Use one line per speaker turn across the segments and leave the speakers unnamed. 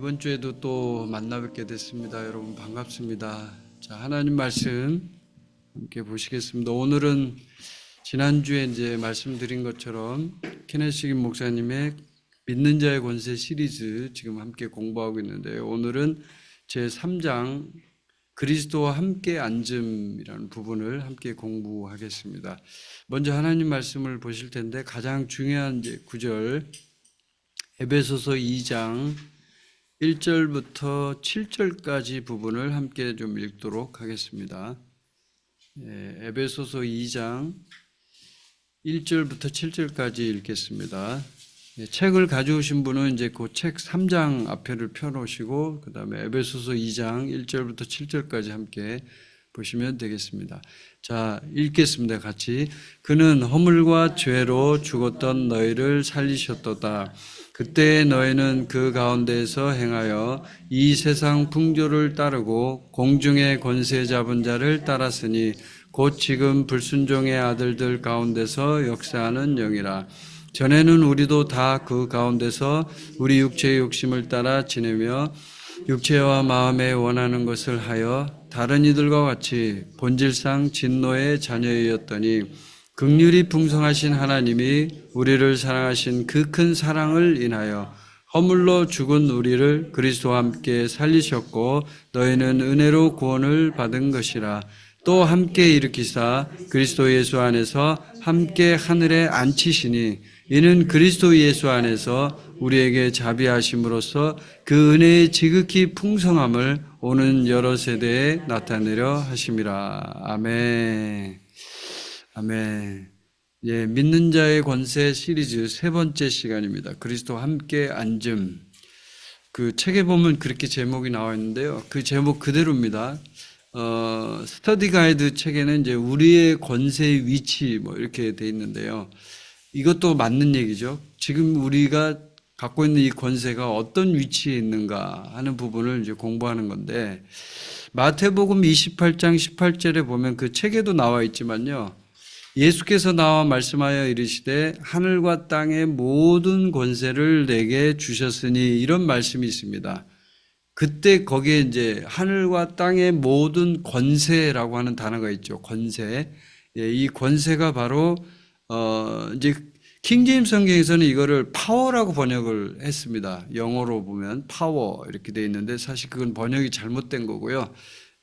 이번 주에도 또 만나 뵙게 됐습니다. 여러분 반갑습니다. 자, 하나님 말씀 함께 보시겠습니다. 오늘은 지난주에 이제 말씀드린 것처럼 케네시긴 목사님의 믿는 자의 권세 시리즈 지금 함께 공부하고 있는데요. 오늘은 제 3장 그리스도와 함께 앉음이라는 부분을 함께 공부하겠습니다. 먼저 하나님 말씀을 보실 텐데 가장 중요한 이제 구절 에베소서 2장 1절부터 7절까지 부분을 함께 좀 읽도록 하겠습니다. 에베소서 2장 1절부터 7절까지 읽겠습니다. 책을 가져오신 분은 이제 그 책 3장 앞에를 펴놓으시고 그 다음에 에베소서 2장 1절부터 7절까지 함께 보시면 되겠습니다. 자, 읽겠습니다. 같이. 그는 허물과 죄로 죽었던 너희를 살리셨도다. 그때 너희는 그 가운데에서 행하여 이 세상 풍조를 따르고 공중의 권세 잡은 자를 따랐으니 곧 지금 불순종의 아들들 가운데서 역사하는 영이라. 전에는 우리도 다 그 가운데서 우리 육체의 욕심을 따라 지내며 육체와 마음에 원하는 것을 하여 다른 이들과 같이 본질상 진노의 자녀였더니 긍휼이 풍성하신 하나님이 우리를 사랑하신 그 큰 사랑을 인하여 허물로 죽은 우리를 그리스도와 함께 살리셨고 너희는 은혜로 구원을 받은 것이라. 또 함께 일으키사 그리스도 예수 안에서 함께 하늘에 앉히시니 이는 그리스도 예수 안에서 우리에게 자비하심으로써 그 은혜의 지극히 풍성함을 오는 여러 세대에 나타내려 하심이라. 아멘. 아멘. 예, 믿는 자의 권세 시리즈 세 번째 시간입니다. 그리스도와 함께 앉음. 그 책에 보면 그렇게 제목이 나와 있는데요. 그 제목 그대로입니다. 스터디 가이드 책에는 이제 우리의 권세의 위치 뭐 이렇게 돼 있는데요. 이것도 맞는 얘기죠. 지금 우리가 갖고 있는 이 권세가 어떤 위치에 있는가 하는 부분을 이제 공부하는 건데, 마태복음 28장 18절에 보면 그 책에도 나와 있지만요. 예수께서 나와 말씀하여 이르시되 하늘과 땅의 모든 권세를 내게 주셨으니 이런 말씀이 있습니다. 그때 거기에 이제 하늘과 땅의 모든 권세라고 하는 단어가 있죠. 권세. 예, 이 권세가 바로 이제 킹제임스 성경에서는 이거를 파워라고 번역을 했습니다. 영어로 보면 파워 이렇게 돼 있는데 사실 그건 번역이 잘못된 거고요.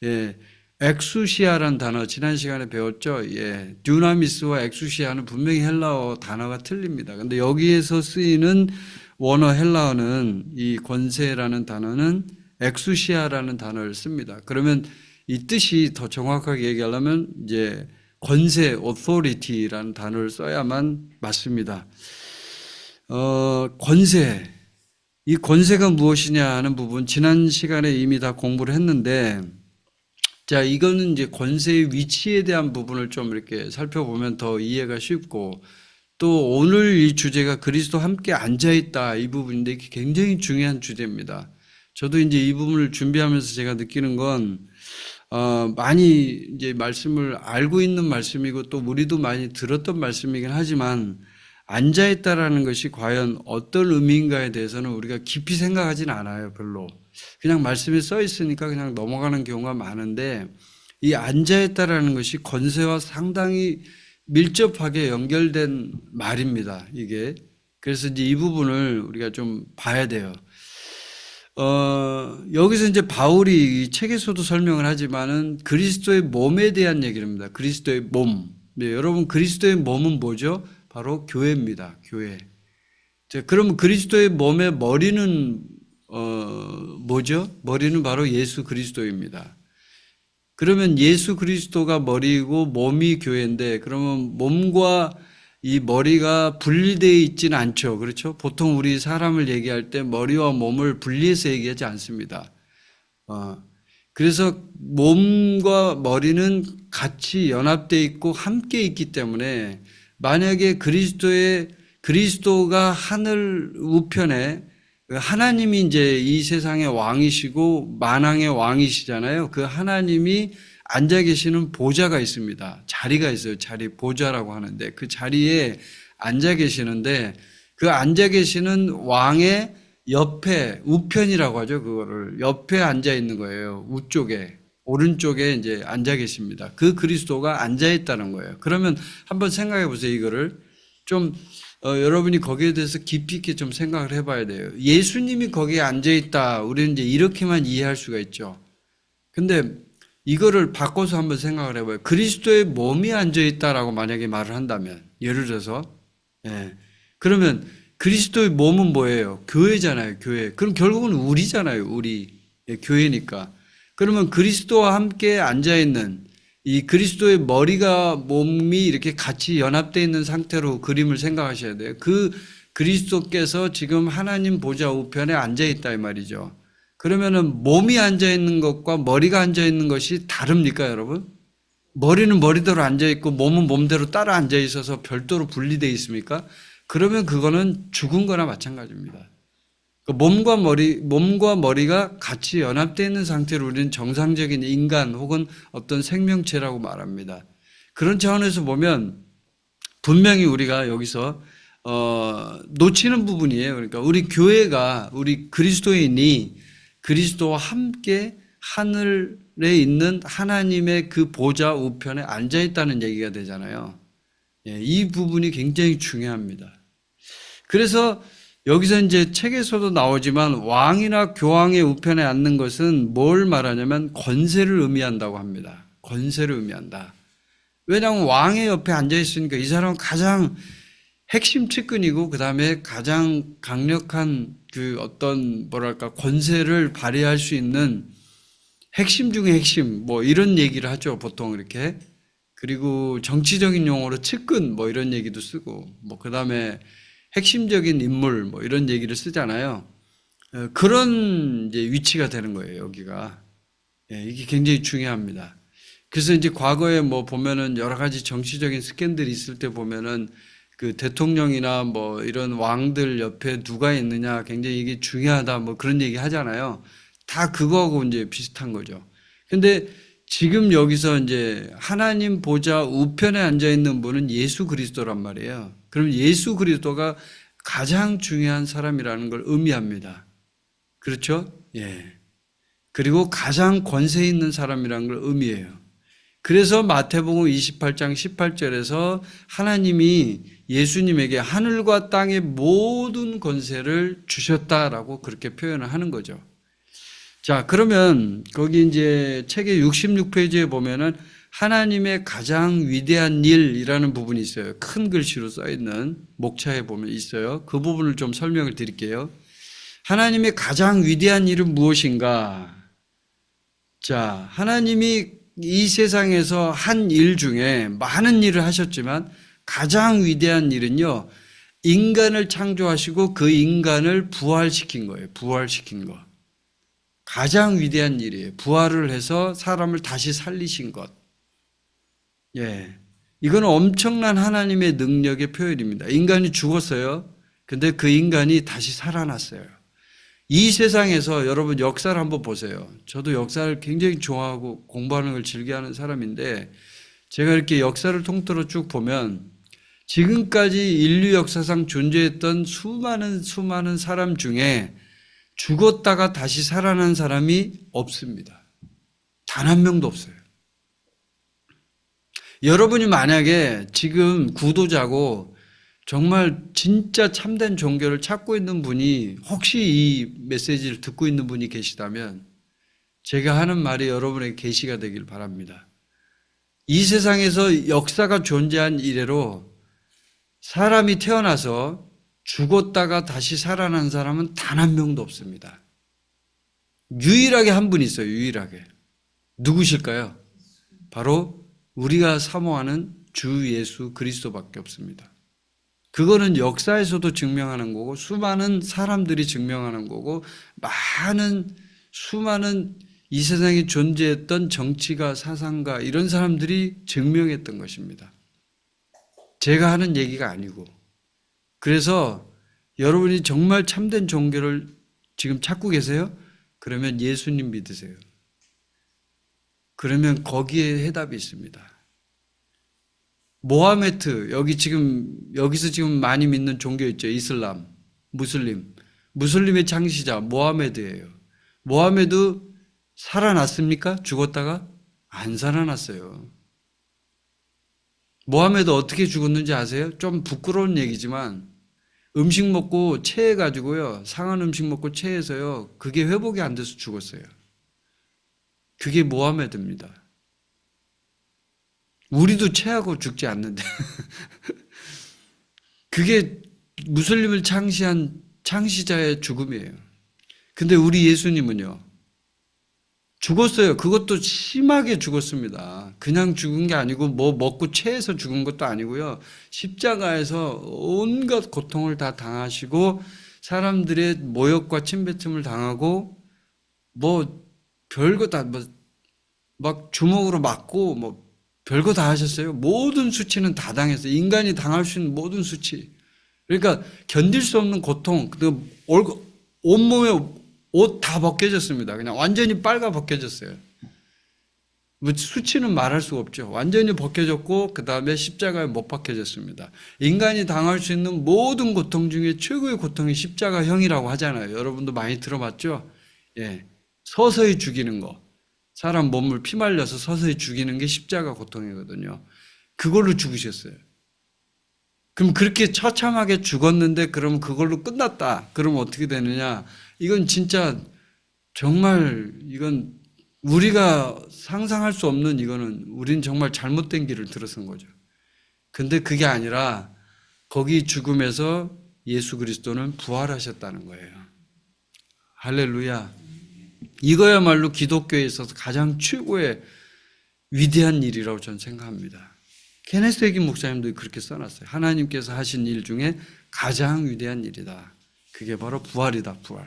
예, 엑수시아라는 단어 지난 시간에 배웠죠. 예, 듀나미스와 엑수시아는 분명히 헬라어 단어가 틀립니다. 근데 여기에서 쓰이는 원어 헬라어는 이 권세라는 단어는 엑수시아라는 단어를 씁니다. 그러면 이 뜻이 더 정확하게 얘기하려면 이제 권세, authority라는 단어를 써야만 맞습니다. 권세. 이 권세가 무엇이냐 하는 부분, 지난 시간에 이미 다 공부를 했는데, 자, 이거는 이제 권세의 위치에 대한 부분을 좀 이렇게 살펴보면 더 이해가 쉽고, 또 오늘 이 주제가 그리스도 함께 앉아있다 이 부분인데, 이게 굉장히 중요한 주제입니다. 저도 이제 이 부분을 준비하면서 제가 느끼는 건, 많이 이제 말씀을 알고 있는 말씀이고 또 우리도 많이 들었던 말씀이긴 하지만 앉아있다라는 것이 과연 어떤 의미인가에 대해서는 우리가 깊이 생각하지는 않아요, 별로. 그냥 말씀에 써 있으니까 그냥 넘어가는 경우가 많은데 이 앉아있다라는 것이 권세와 상당히 밀접하게 연결된 말입니다, 이게. 그래서 이제 이 부분을 우리가 좀 봐야 돼요. 여기서 이제 바울이 이 책에서도 설명을 하지만은 그리스도의 몸에 대한 얘기를 합니다. 그리스도의 몸. 네, 여러분 그리스도의 몸은 뭐죠? 바로 교회입니다. 교회. 자, 그러면 그리스도의 몸의 머리는 뭐죠? 머리는 바로 예수 그리스도입니다. 그러면 예수 그리스도가 머리이고 몸이 교회인데 그러면 몸과 이 머리가 분리되어 있지는 않죠. 그렇죠? 보통 우리 사람을 얘기할 때 머리와 몸을 분리해서 얘기하지 않습니다. 그래서 몸과 머리는 같이 연합되어 있고 함께 있기 때문에 만약에 그리스도가 하늘 우편에 하나님이 이제 이 세상의 왕이시고 만왕의 왕이시잖아요. 그 하나님이 앉아 계시는 보좌가 있습니다. 자리가 있어요. 보좌라고 하는데 그 자리에 앉아 계시는데 그 앉아 계시는 왕의 옆에 우편이라고 하죠. 그거를 옆에 앉아 있는 거예요. 우쪽에 오른쪽에 이제 앉아 계십니다. 그 그리스도가 앉아 있다는 거예요. 그러면 한번 생각해 보세요. 이거를 좀 여러분이 거기에 대해서 깊이 있게 좀 생각을 해봐야 돼요. 예수님이 거기에 앉아 있다. 우리는 이제 이렇게만 이해할 수가 있죠. 근데 이거를 바꿔서 한번 생각을 해봐요. 그리스도의 몸이 앉아 있다라고 만약에 말을 한다면, 예를 들어서, 예. 그러면 그리스도의 몸은 뭐예요? 교회잖아요, 교회. 그럼 결국은 우리잖아요, 우리. 예, 교회니까. 그러면 그리스도와 함께 앉아있는 이 그리스도의 머리가 몸이 이렇게 같이 연합되어 있는 상태로 그림을 생각하셔야 돼요. 그 그리스도께서 지금 하나님 보좌 우편에 앉아있다 이 말이죠. 그러면은 몸이 앉아있는 것과 머리가 앉아있는 것이 다릅니까, 여러분? 머리는 머리대로 앉아있고 몸은 몸대로 따라 앉아있어서 별도로 분리되어 있습니까? 그러면 그거는 죽은 거나 마찬가지입니다. 몸과 머리가 같이 연합되어 있는 상태로 우리는 정상적인 인간 혹은 어떤 생명체라고 말합니다. 그런 차원에서 보면 분명히 우리가 여기서 놓치는 부분이에요. 그러니까 우리 교회가 우리 그리스도인이 그리스도와 함께 하늘에 있는 하나님의 그 보좌 우편에 앉아 있다는 얘기가 되잖아요. 이 부분이 굉장히 중요합니다. 그래서 여기서 이제 책에서도 나오지만 왕이나 교황의 우편에 앉는 것은 뭘 말하냐면 권세를 의미한다고 합니다. 권세를 의미한다. 왜냐하면 왕의 옆에 앉아 있으니까 이 사람은 가장 핵심 측근이고 그 다음에 가장 강력한 그 어떤 뭐랄까 권세를 발휘할 수 있는 핵심 중에 핵심 뭐 이런 얘기를 하죠. 보통 이렇게. 그리고 정치적인 용어로 측근 뭐 이런 얘기도 쓰고 뭐 그 다음에 핵심적인 인물 뭐 이런 얘기를 쓰잖아요. 그런 이제 위치가 되는 거예요, 여기가. 이게 굉장히 중요합니다. 그래서 이제 과거에 뭐 보면은 여러 가지 정치적인 스캔들이 있을 때 보면은 그 대통령이나 뭐 이런 왕들 옆에 누가 있느냐 굉장히 이게 중요하다 뭐 그런 얘기 하잖아요. 다 그거하고 이제 비슷한 거죠. 근데 지금 여기서 이제 하나님 보좌 우편에 앉아 있는 분은 예수 그리스도란 말이에요. 그럼 예수 그리스도가 가장 중요한 사람이라는 걸 의미합니다. 그렇죠? 예. 그리고 가장 권세 있는 사람이라는 걸 의미해요. 그래서 마태복음 28장 18절에서 하나님이 예수님에게 하늘과 땅의 모든 권세를 주셨다라고 그렇게 표현을 하는 거죠. 자, 그러면 거기 이제 책의 66페이지에 보면은 하나님의 가장 위대한 일이라는 부분이 있어요. 큰 글씨로 써 있는 목차에 보면 있어요. 그 부분을 좀 설명을 드릴게요. 하나님의 가장 위대한 일은 무엇인가? 자, 하나님이 이 세상에서 한 일 중에 많은 일을 하셨지만 가장 위대한 일은요, 인간을 창조하시고 그 인간을 부활시킨 거예요. 부활시킨 거. 가장 위대한 일이에요. 부활을 해서 사람을 다시 살리신 것. 예. 이건 엄청난 하나님의 능력의 표현입니다. 인간이 죽었어요. 근데 그 인간이 다시 살아났어요. 이 세상에서 여러분 역사를 한번 보세요. 저도 역사를 굉장히 좋아하고 공부하는 걸 즐겨하는 사람인데 제가 이렇게 역사를 통틀어 쭉 보면 지금까지 인류 역사상 존재했던 수많은 사람 중에 죽었다가 다시 살아난 사람이 없습니다. 단 한 명도 없어요. 여러분이 만약에 지금 구도자고 정말 진짜 참된 종교를 찾고 있는 분이 혹시 이 메시지를 듣고 있는 분이 계시다면 제가 하는 말이 여러분에게 계시가 되길 바랍니다. 이 세상에서 역사가 존재한 이래로 사람이 태어나서 죽었다가 다시 살아난 사람은 단 한 명도 없습니다. 유일하게 한 분 있어요. 유일하게. 누구실까요? 바로 우리가 사모하는 주 예수 그리스도밖에 없습니다. 그거는 역사에서도 증명하는 거고 수많은 사람들이 증명하는 거고 수많은 이 세상에 존재했던 정치가 사상가 이런 사람들이 증명했던 것입니다. 제가 하는 얘기가 아니고 그래서 여러분이 정말 참된 종교를 지금 찾고 계세요? 그러면 예수님 믿으세요. 그러면 거기에 해답이 있습니다. 모하메트, 여기서 지금 많이 믿는 종교 있죠. 이슬람, 무슬림. 무슬림의 창시자 모하메드예요. 모하메드 살아났습니까? 죽었다가? 안 살아났어요. 모하메드 어떻게 죽었는지 아세요? 좀 부끄러운 얘기지만 음식 먹고 체해가지고요. 상한 음식 먹고 체해서요. 그게 회복이 안 돼서 죽었어요. 그게 모하메드입니다. 우리도 체하고 죽지 않는데. 그게 무슬림을 창시한 창시자의 죽음이에요. 근데 우리 예수님은요. 죽었어요. 그것도 심하게 죽었습니다. 그냥 죽은 게 아니고 뭐 먹고 체해서 죽은 것도 아니고요. 십자가에서 온갖 고통을 다 당하시고 사람들의 모욕과 침뱉음을 당하고 뭐 별거 다 막 주먹으로 맞고 뭐 별거 다 하셨어요. 모든 수치는 다 당했어요. 인간이 당할 수 있는 모든 수치. 그러니까 견딜 수 없는 고통. 온몸에 옷 다 벗겨졌습니다. 그냥 완전히 빨가 벗겨졌어요. 뭐 수치는 말할 수가 없죠. 완전히 벗겨졌고 그 다음에 십자가에 못 박혀졌습니다. 인간이 당할 수 있는 모든 고통 중에 최고의 고통이 십자가형이라고 하잖아요. 여러분도 많이 들어봤죠? 예, 서서히 죽이는 거. 사람 몸을 피말려서 서서히 죽이는 게 십자가 고통이거든요. 그걸로 죽으셨어요. 그럼 그렇게 처참하게 죽었는데 그럼 그걸로 끝났다. 그럼 어떻게 되느냐? 이건 진짜 정말 이건 우리가 상상할 수 없는 이거는 우린 정말 잘못된 길을 들어선 거죠. 근데 그게 아니라 거기 죽음에서 예수 그리스도는 부활하셨다는 거예요. 할렐루야. 이거야말로 기독교에 있어서 가장 최고의 위대한 일이라고 저는 생각합니다. 케네스 해긴 목사님도 그렇게 써놨어요. 하나님께서 하신 일 중에 가장 위대한 일이다. 그게 바로 부활이다, 부활.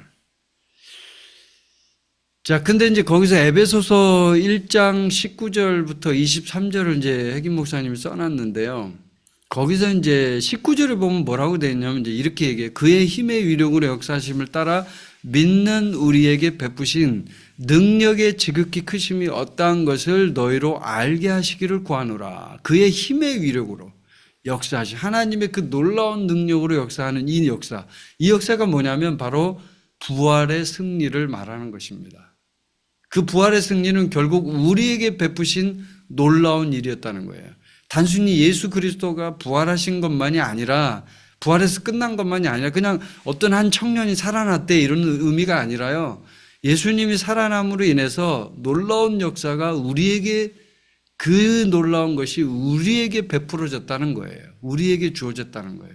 자, 근데 이제 거기서 에베소서 1장 19절부터 23절을 이제 해긴 목사님이 써놨는데요. 거기서 이제 19절에 보면 뭐라고 되어 있냐면 이제 이렇게 얘기해요. 그의 힘의 위력으로 역사하심을 따라 믿는 우리에게 베푸신 능력의 지극히 크심이 어떠한 것을 너희로 알게 하시기를 구하노라. 그의 힘의 위력으로 역사하시 하나님의 그 놀라운 능력으로 역사하는 이 역사. 이 역사가 뭐냐면 바로 부활의 승리를 말하는 것입니다. 그 부활의 승리는 결국 우리에게 베푸신 놀라운 일이었다는 거예요. 단순히 예수 그리스도가 부활하신 것만이 아니라 부활해서 끝난 것만이 아니라 그냥 어떤 한 청년이 살아났대 이런 의미가 아니라요. 예수님이 살아남으로 인해서 놀라운 역사가 우리에게 그 놀라운 것이 우리에게 베풀어졌다는 거예요. 우리에게 주어졌다는 거예요.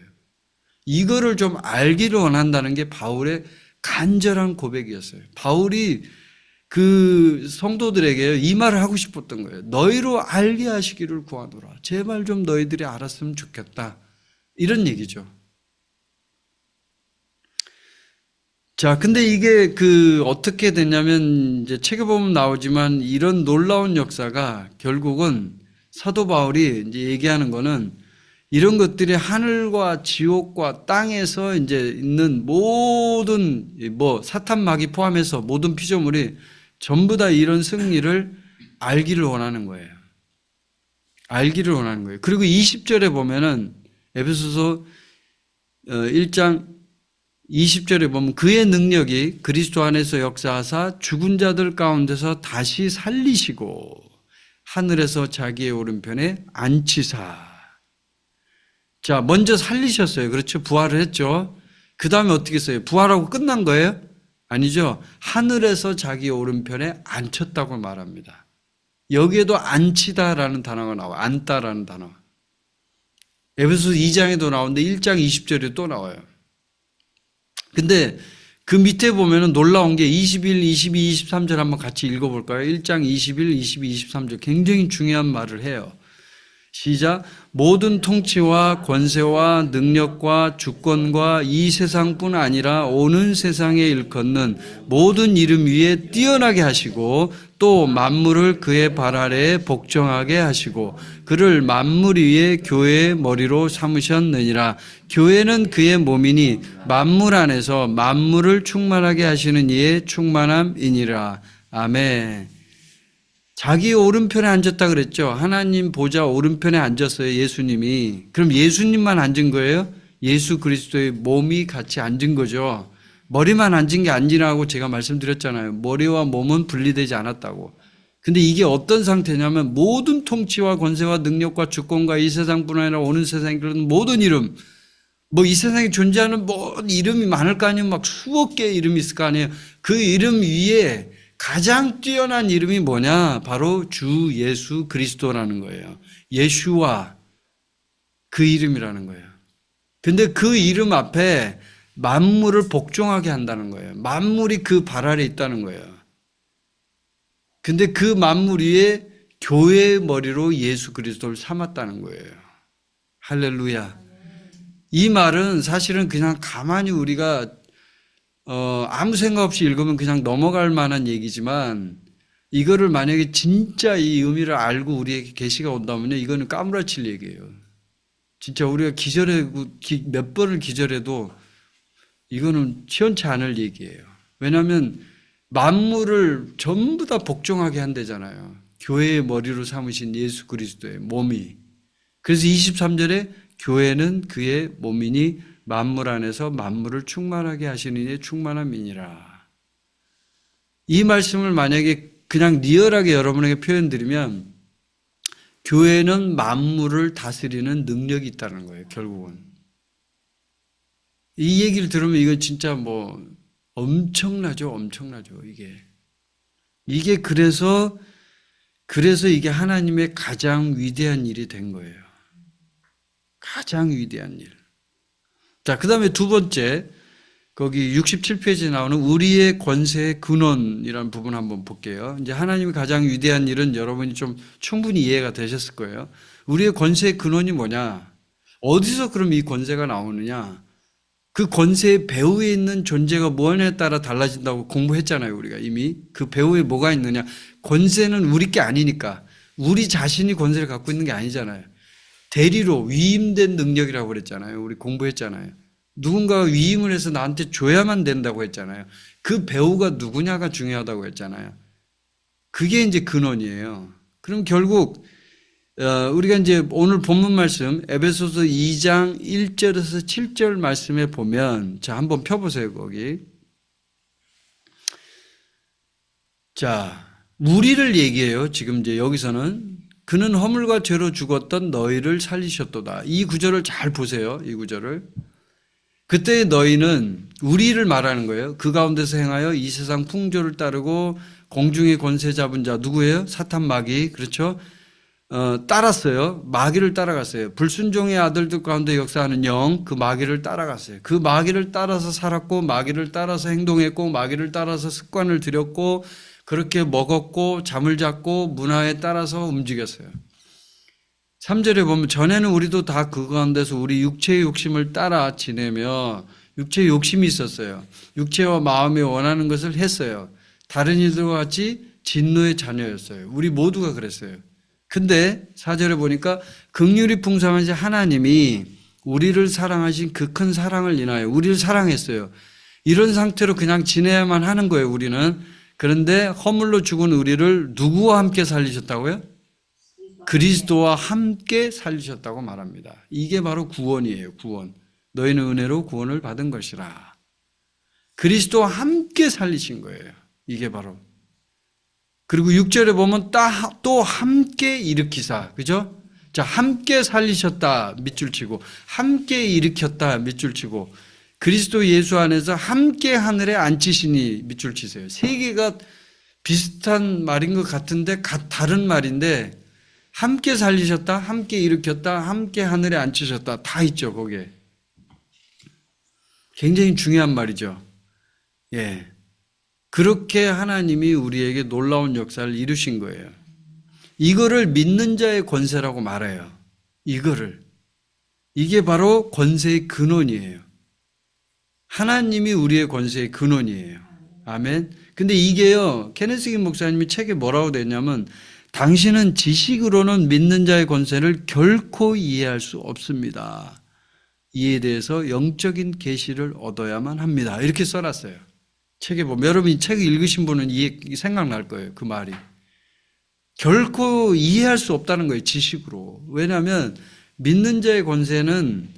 이거를 좀 알기를 원한다는 게 바울의 간절한 고백이었어요. 바울이 그 성도들에게 이 말을 하고 싶었던 거예요. 너희로 알게 하시기를 구하노라. 제발 좀 너희들이 알았으면 좋겠다. 이런 얘기죠. 자, 근데 이게 어떻게 됐냐면, 이제 책에 보면 나오지만 이런 놀라운 역사가 결국은 사도 바울이 이제 얘기하는 거는 이런 것들이 하늘과 지옥과 땅에서 이제 있는 모든 사탄 마귀 포함해서 모든 피조물이 전부 다 이런 승리를 알기를 원하는 거예요. 알기를 원하는 거예요. 그리고 20절에 보면은 에베소서 1장 20절에 보면 그의 능력이 그리스도 안에서 역사하사 죽은 자들 가운데서 다시 살리시고 하늘에서 자기의 오른편에 앉히사. 자, 먼저 살리셨어요. 그렇죠? 부활을 했죠. 그 다음에 어떻게 했어요? 부활하고 끝난 거예요? 아니죠. 하늘에서 자기 오른편에 앉혔다고 말합니다. 여기에도 앉히다라는 단어가 나와요. 앉다라는 단어. 에베소서 2장에도 나오는데 1장 20절에 또 나와요. 근데 그 밑에 보면은 놀라운 게 21, 22, 23절 한번 같이 읽어볼까요? 1장 21, 22, 23절 굉장히 중요한 말을 해요. 시작. 모든 통치와 권세와 능력과 주권과 이 세상뿐 아니라 오는 세상에 일컫는 모든 이름 위에 뛰어나게 하시고 또 만물을 그의 발 아래에 복종하게 하시고 그를 만물 위에 교회의 머리로 삼으셨느니라. 교회는 그의 몸이니 만물 안에서 만물을 충만하게 하시는 이의 충만함이니라. 아멘. 자기 오른편에 앉았다 그랬죠. 하나님 보좌 오른편에 앉았어요. 예수님이. 그럼 예수님만 앉은 거예요? 예수 그리스도의 몸이 같이 앉은 거죠. 머리만 앉은 게 아니라고 제가 말씀드렸잖아요. 머리와 몸은 분리되지 않았다고. 근데 이게 어떤 상태냐면 모든 통치와 권세와 능력과 주권과 이 세상뿐 아니라 오는 세상에 그런 모든 이름, 뭐 이 세상에 존재하는 모든 이름이 많을 거 아니에요. 막 수억 개의 이름이 있을 거 아니에요. 그 이름 위에 가장 뛰어난 이름이 뭐냐? 바로 주 예수 그리스도라는 거예요. 예슈와, 그 이름이라는 거예요. 근데 그 이름 앞에 만물을 복종하게 한다는 거예요. 만물이 그 발 아래 있다는 거예요. 근데 그 만물 위에 교회의 머리로 예수 그리스도를 삼았다는 거예요. 할렐루야. 이 말은 사실은 그냥 가만히 우리가 아무 생각 없이 읽으면 그냥 넘어갈 만한 얘기지만, 이거를 만약에 진짜 이 의미를 알고 우리에게 계시가 온다면요, 이거는 까무라칠 얘기예요. 진짜 우리가 몇 번을 기절해도 이거는 시원치 않을 얘기예요. 왜냐하면 만물을 전부 다 복종하게 한대잖아요. 교회의 머리로 삼으신 예수 그리스도의 몸이. 그래서 23절에 교회는 그의 몸이니 만물 안에서 만물을 충만하게 하시는 이의 충만한 민이라. 이 말씀을 만약에 그냥 리얼하게 여러분에게 표현드리면, 교회는 만물을 다스리는 능력이 있다는 거예요, 결국은. 이 얘기를 들으면 이건 진짜 뭐 엄청나죠, 엄청나죠, 이게. 이게 그래서 이게 하나님의 가장 위대한 일이 된 거예요. 가장 위대한 일. 자, 그 다음에 두 번째, 거기 67페이지에 나오는 우리의 권세의 근원이라는 부분 한번 볼게요. 이제 하나님의 가장 위대한 일은 여러분이 좀 충분히 이해가 되셨을 거예요. 우리의 권세의 근원이 뭐냐? 어디서 그럼 이 권세가 나오느냐? 그 권세의 배후에 있는 존재가 무엇에 따라 달라진다고 공부했잖아요, 우리가 이미. 그 배후에 뭐가 있느냐? 권세는 우리 게 아니니까. 우리 자신이 권세를 갖고 있는 게 아니잖아요. 대리로 위임된 능력이라고 그랬잖아요. 우리 공부했잖아요. 누군가가 위임을 해서 나한테 줘야만 된다고 했잖아요. 그 배우가 누구냐가 중요하다고 했잖아요. 그게 이제 근원이에요. 그럼 결국 우리가 이제 오늘 본문 말씀 에베소서 2장 1절에서 7절 말씀에 보면, 자, 한번 펴보세요, 거기. 자, 우리를 얘기해요. 지금 이제 여기서는 그는 허물과 죄로 죽었던 너희를 살리셨도다. 이 구절을 잘 보세요. 이 구절을. 그때 너희는, 우리를 말하는 거예요. 그 가운데서 행하여 이 세상 풍조를 따르고 공중의 권세 잡은 자, 누구예요? 사탄 마귀. 그렇죠? 따랐어요. 마귀를 따라갔어요. 불순종의 아들들 가운데 역사하는 영, 그 마귀를 따라갔어요. 그 마귀를 따라서 살았고, 마귀를 따라서 행동했고, 마귀를 따라서 습관을 들였고, 그렇게 먹었고, 잠을 잤고, 문화에 따라서 움직였어요. 3절에 보면, 전에는 우리도 다 그 가운데서 우리 육체의 욕심을 따라 지내며, 육체의 욕심이 있었어요. 육체와 마음이 원하는 것을 했어요. 다른 이들과 같이 진노의 자녀였어요. 우리 모두가 그랬어요. 근데 4절에 보니까 긍휼이 풍성하신 하나님이 우리를 사랑하신 그 큰 사랑을 인하여 우리를 사랑했어요. 이런 상태로 그냥 지내야만 하는 거예요, 우리는. 그런데 허물로 죽은 우리를 누구와 함께 살리셨다고요? 그리스도와 함께 살리셨다고 말합니다. 이게 바로 구원이에요, 구원. 너희는 은혜로 구원을 받은 것이라. 그리스도와 함께 살리신 거예요. 이게 바로. 그리고 6절에 보면 또 함께 일으키사. 그죠? 자, 함께 살리셨다 밑줄 치고, 함께 일으켰다 밑줄 치고, 그리스도 예수 안에서 함께 하늘에 앉히시니 밑줄 치세요. 세 개가 비슷한 말인 것 같은데 다른 말인데, 함께 살리셨다, 함께 일으켰다, 함께 하늘에 앉히셨다, 다 있죠, 거기에. 굉장히 중요한 말이죠. 예. 그렇게 하나님이 우리에게 놀라운 역사를 이루신 거예요. 이거를 믿는 자의 권세라고 말해요. 이게 바로 권세의 근원이에요. 하나님이 우리의 권세의 근원이에요. 아멘. 근데 이게요, 케네스 긴 목사님이 책에 뭐라고 됐냐면, 당신은 지식으로는 믿는 자의 권세를 결코 이해할 수 없습니다. 이에 대해서 영적인 계시를 얻어야만 합니다. 이렇게 써놨어요. 책에 보면, 여러분 이 책을 읽으신 분은 생각날 거예요. 그 말이. 결코 이해할 수 없다는 거예요. 지식으로. 왜냐하면 믿는 자의 권세는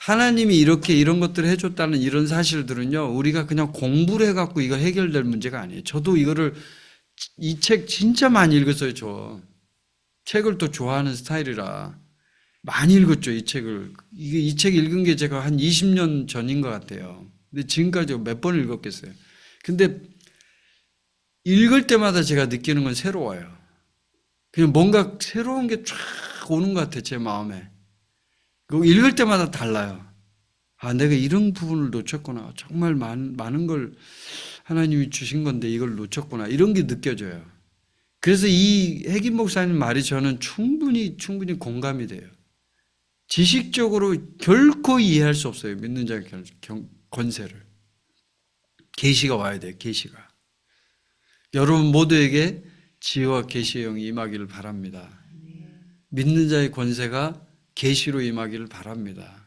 하나님이 이렇게 이런 것들을 해줬다는 이런 사실들은요, 우리가 그냥 공부를 해갖고 이거 해결될 문제가 아니에요. 저도 이 책 진짜 많이 읽었어요, 책을 또 좋아하는 스타일이라. 많이 읽었죠, 이 책을. 이 책 읽은 게 제가 한 20년 전인 것 같아요. 근데 지금까지 몇 번을 읽었겠어요. 근데 읽을 때마다 제가 느끼는 건 새로워요. 그냥 뭔가 새로운 게 쫙 오는 것 같아요, 제 마음에. 읽을 때마다 달라요. 아, 내가 이런 부분을 놓쳤구나. 정말 많은 걸 하나님이 주신 건데 이걸 놓쳤구나. 이런 게 느껴져요. 그래서 이 핵임 목사님 말이 저는 충분히 공감이 돼요. 지식적으로 결코 이해할 수 없어요. 믿는 자의 권세를. 계시가 와야 돼요. 계시가. 여러분 모두에게 지혜와 계시의 영이 임하기를 바랍니다. 믿는 자의 권세가 계시로 임하기를 바랍니다.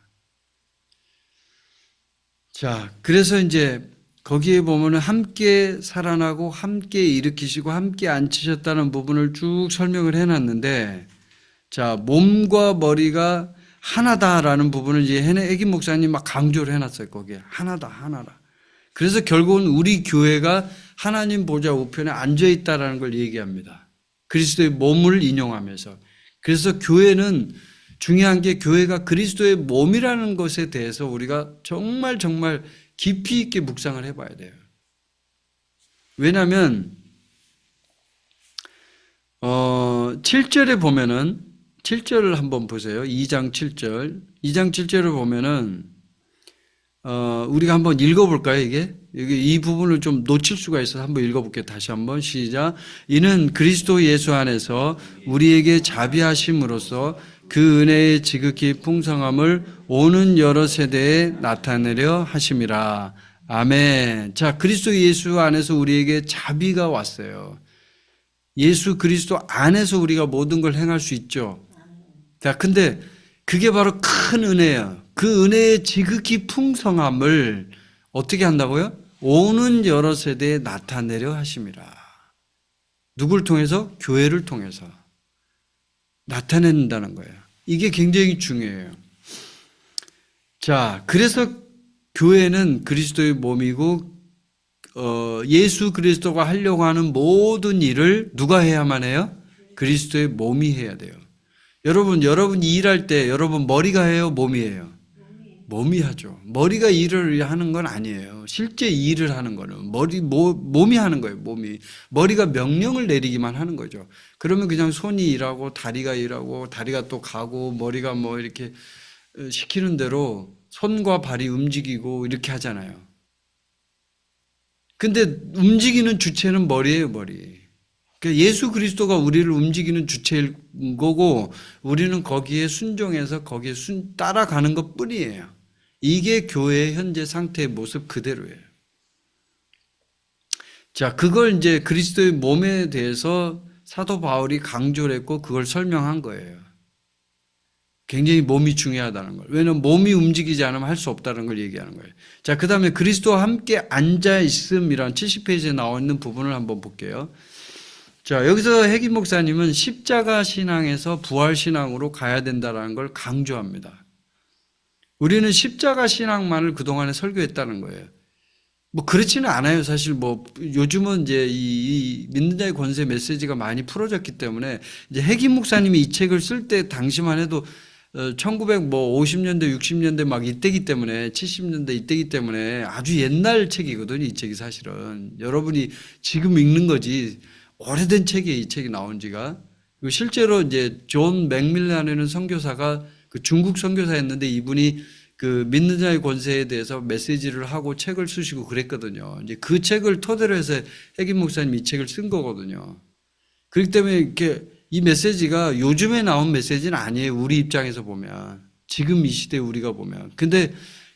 자, 그래서 이제 거기에 보면은 함께 살아나고 함께 일으키시고 함께 앉히셨다는 부분을 쭉 설명을 해놨는데, 자, 몸과 머리가 하나다라는 부분을 이제 핵임 목사님 막 강조를 해놨어요. 거기에 하나다. 그래서 결국은 우리 교회가 하나님 보좌 우편에 앉아 있다라는 걸 얘기합니다. 그리스도의 몸을 인용하면서. 그래서 교회는 중요한 게 교회가 그리스도의 몸이라는 것에 대해서 우리가 정말 깊이 있게 묵상을 해봐야 돼요. 왜냐하면 7절에 보면은 7절을 한번 보세요. 2장 7절. 2장 7절을 보면은 우리가 한번 읽어볼까요, 이게? 이 부분을 좀 놓칠 수가 있어서 한번 읽어볼게요. 다시 한번 시작. 이는 그리스도 예수 안에서 우리에게 자비하심으로써 그 은혜의 지극히 풍성함을 오는 여러 세대에 나타내려 하심이라. 아멘. 자, 그리스도 예수 안에서 우리에게 자비가 왔어요. 예수 그리스도 안에서 우리가 모든 걸 행할 수 있죠. 자, 근데 그게 바로 큰 은혜예요. 그 은혜의 지극히 풍성함을 어떻게 한다고요? 오는 여러 세대에 나타내려 하심이라. 누굴 통해서? 교회를 통해서 나타낸다는 거예요. 이게 굉장히 중요해요. 자, 그래서 교회는 그리스도의 몸이고 예수 그리스도가 하려고 하는 모든 일을 누가 해야만 해요? 그리스도의 몸이 해야 돼요. 여러분이 일할 때 여러분 머리가 해요? 몸이 해요? 몸이 하죠. 머리가 일을 하는 건 아니에요. 실제 일을 하는 거는 몸이 하는 거예요. 머리가 명령을 내리기만 하는 거죠. 그러면 그냥 손이 일하고 다리가 일하고 다리가 또 가고 머리가 뭐 이렇게 시키는 대로 손과 발이 움직이고 이렇게 하잖아요. 근데 움직이는 주체는 머리예요, 머리. 그러니까 예수 그리스도가 우리를 움직이는 주체일 거고 우리는 거기에 순종해서 거기에 따라가는 것 뿐이에요. 이게 교회의 현재 상태의 모습 그대로예요. 자, 그걸 이제 그리스도의 몸에 대해서 사도 바울이 강조를 했고 그걸 설명한 거예요. 굉장히 몸이 중요하다는 걸. 왜냐하면 몸이 움직이지 않으면 할 수 없다는 걸 얘기하는 거예요. 자, 그 다음에 그리스도와 함께 앉아있음이란 70페이지에 나와 있는 부분을 한번 볼게요. 자, 여기서 핵임 목사님은 십자가 신앙에서 부활 신앙으로 가야 된다는 걸 강조합니다. 우리는 십자가 신앙만을 그동안에 설교했다는 거예요. 뭐 그렇지는 않아요. 사실 뭐 요즘은 이제 이 믿는 자의 권세 메시지가 많이 풀어졌기 때문에 이제 핵임 목사님이 이 책을 쓸 때 당시만 해도 1950년대 60년대 막 이때기 때문에 70년대 이때기 때문에 아주 옛날 책이거든요. 이 책이 사실은 여러분이 지금 읽는 거지 오래된 책이에요. 이 책이 나온 지가. 실제로 이제 존 맥밀란이라는 선교사가 그 중국 선교사였는데 이분이 그 믿는 자의 권세에 대해서 메시지를 하고 책을 쓰시고 그랬거든요. 이제 그 책을 토대로 해서 핵임 목사님이 이 책을 쓴 거거든요. 그렇기 때문에 이렇게 이 메시지가 요즘에 나온 메시지는 아니에요. 우리 입장에서 보면. 지금 이 시대에 우리가 보면. 근데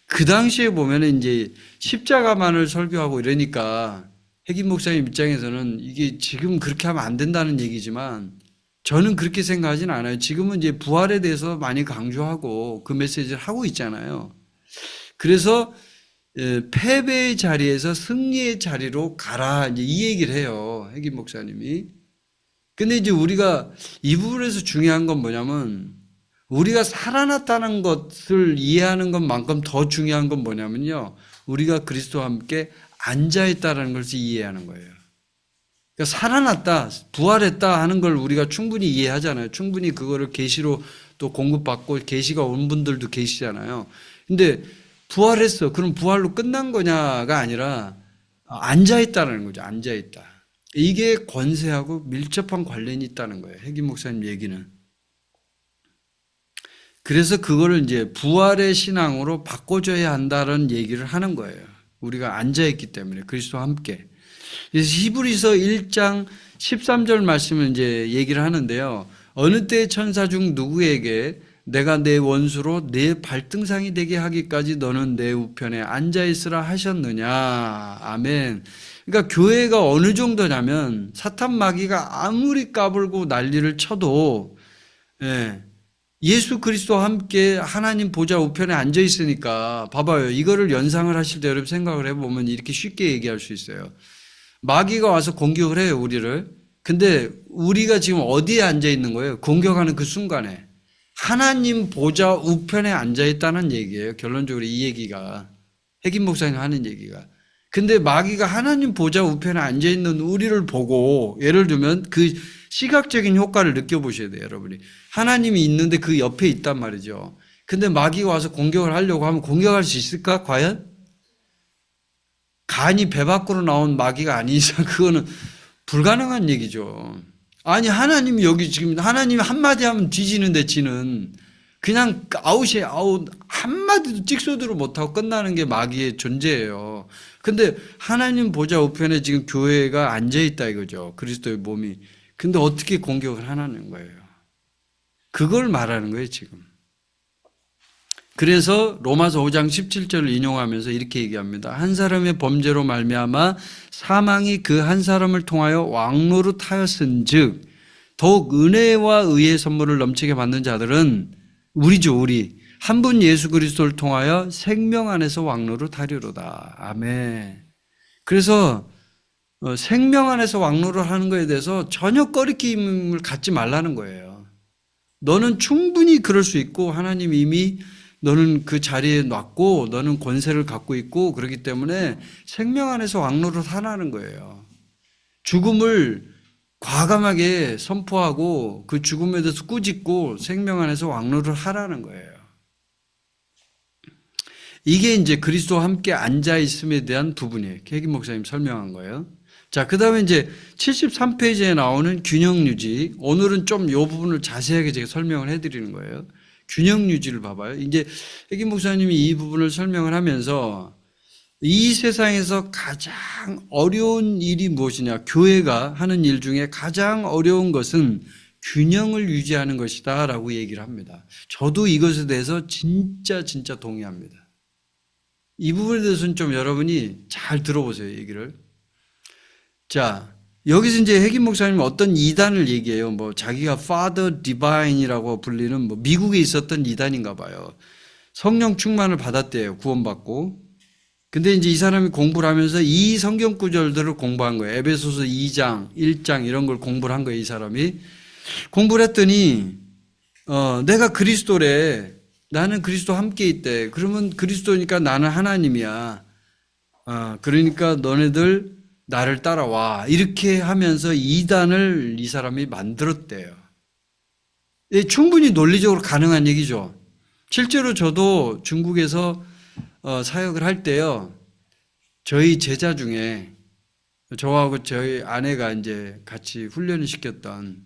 그 당시에 보면은 이제 십자가만을 설교하고 이러니까 핵임 목사님 입장에서는 이게 지금 그렇게 하면 안 된다는 얘기지만 저는 그렇게 생각하지는 않아요. 지금은 이제 부활에 대해서 많이 강조하고 그 메시지를 하고 있잖아요. 그래서 패배의 자리에서 승리의 자리로 가라 이제 이 얘기를 해요. 핵임 목사님이. 근데 이제 우리가 이 부분에서 중요한 건 뭐냐면 우리가 살아났다는 것을 이해하는 것만큼 더 중요한 건 뭐냐면요. 우리가 그리스도와 함께 앉아있다는 것을 이해하는 거예요. 그러니까 살아났다, 부활했다 하는 걸 우리가 충분히 이해하잖아요. 충분히 그거를 계시로 또 공급받고 계시가 온 분들도 계시잖아요. 근데 부활했어. 그럼 부활로 끝난 거냐가 아니라 앉아있다는 거죠. 앉아있다. 이게 권세하고 밀접한 관련이 있다는 거예요. 혜기 목사님 얘기는. 그래서 그거를 이제 부활의 신앙으로 바꿔줘야 한다는 얘기를 하는 거예요. 우리가 앉아있기 때문에 그리스도와 함께. 그래서 히브리서 1장 13절 말씀을 이제 얘기를 하는데요. 어느 때의 천사 중 누구에게 내가 내 원수로 내 발등상이 되게 하기까지 너는 내 우편에 앉아있으라 하셨느냐. 아멘. 그러니까 교회가 어느 정도냐면 사탄 마귀가 아무리 까불고 난리를 쳐도 예수 그리스도와 함께 하나님 보좌 우편에 앉아 있으니까 봐봐요. 이거를 연상을 하실 때 여러분 생각을 해보면 이렇게 쉽게 얘기할 수 있어요. 마귀가 와서 공격을 해요, 우리를. 근데 우리가 지금 어디에 앉아 있는 거예요? 공격하는 그 순간에. 하나님 보좌 우편에 앉아 있다는 얘기예요. 결론적으로 이 얘기가. 핵임 목사님 하는 얘기가. 근데 마귀가 하나님 보좌 우편에 앉아 있는 우리를 보고 예를 들면 그 시각적인 효과를 느껴보셔야 돼요, 여러분이. 하나님이 있는데 그 옆에 있단 말이죠. 근데 마귀가 와서 공격을 하려고 하면 공격할 수 있을까, 과연? 간이 배 밖으로 나온 마귀가 아닌 이상 그거는 불가능한 얘기죠. 아니, 하나님이 여기 지금 하나님이 한마디 하면 뒤지는데 지는 그냥 아웃이에요, 아웃. 한마디도 찍소리를 못하고 끝나는 게 마귀의 존재예요. 근데 하나님 보좌 우편에 지금 교회가 앉아있다 이거죠. 그리스도의 몸이. 근데 어떻게 공격을 하는 거예요? 그걸 말하는 거예요, 지금. 그래서 로마서 5장 17절을 인용하면서 이렇게 얘기합니다. 한 사람의 범죄로 말미암아 사망이 그 한 사람을 통하여 왕노릇하였은즉 더욱 은혜와 의의 선물을 넘치게 받는 자들은 우리죠, 우리. 한 분 예수 그리스도를 통하여 생명 안에서 왕노릇하리로다. 아멘. 그래서 생명 안에서 왕노릇하는 것에 대해서 전혀 꺼리낌을 갖지 말라는 거예요. 너는 충분히 그럴 수 있고 하나님이 이미 너는 그 자리에 놨고 너는 권세를 갖고 있고 그렇기 때문에 생명 안에서 왕노릇하라는 거예요. 죽음을 과감하게 선포하고 그 죽음에 대해서 꾸짖고 생명 안에서 왕노릇하라는 거예요. 이게 이제 그리스도와 함께 앉아있음에 대한 부분이에요. 혜기 목사님 설명한 거예요. 자, 그 다음에 이제 73페이지에 나오는 균형 유지. 오늘은 좀 이 부분을 자세하게 제가 설명을 해드리는 거예요. 균형 유지를 봐봐요. 이제 혜기 목사님이 이 부분을 설명을 하면서 이 세상에서 가장 어려운 일이 무엇이냐. 교회가 하는 일 중에 가장 어려운 것은 균형을 유지하는 것이다 라고 얘기를 합니다. 저도 이것에 대해서 진짜 동의합니다. 이 부분에 대해서는 좀 여러분이 잘 들어보세요, 얘기를. 자, 여기서 이제 혜기 목사님은 어떤 이단을 얘기해요. 뭐 자기가 Father Divine이라고 불리는 뭐 미국에 있었던 이단인가 봐요. 성령 충만을 받았대요, 구원받고. 근데 이제 이 사람이 공부를 하면서 이 성경 구절들을 공부한 거예요. 에베소서 2장, 1장 이런 걸 공부를 한 거예요, 이 사람이. 공부를 했더니 내가 그리스도래. 나는 그리스도 함께 있대. 그러면 그리스도니까 나는 하나님이야. 그러니까 너네들 나를 따라와. 이렇게 하면서 이단을 이 사람이 만들었대요. 충분히 논리적으로 가능한 얘기죠. 실제로 저도 중국에서 사역을 할 때요. 저희 제자 중에 저하고 저희 아내가 이제 같이 훈련을 시켰던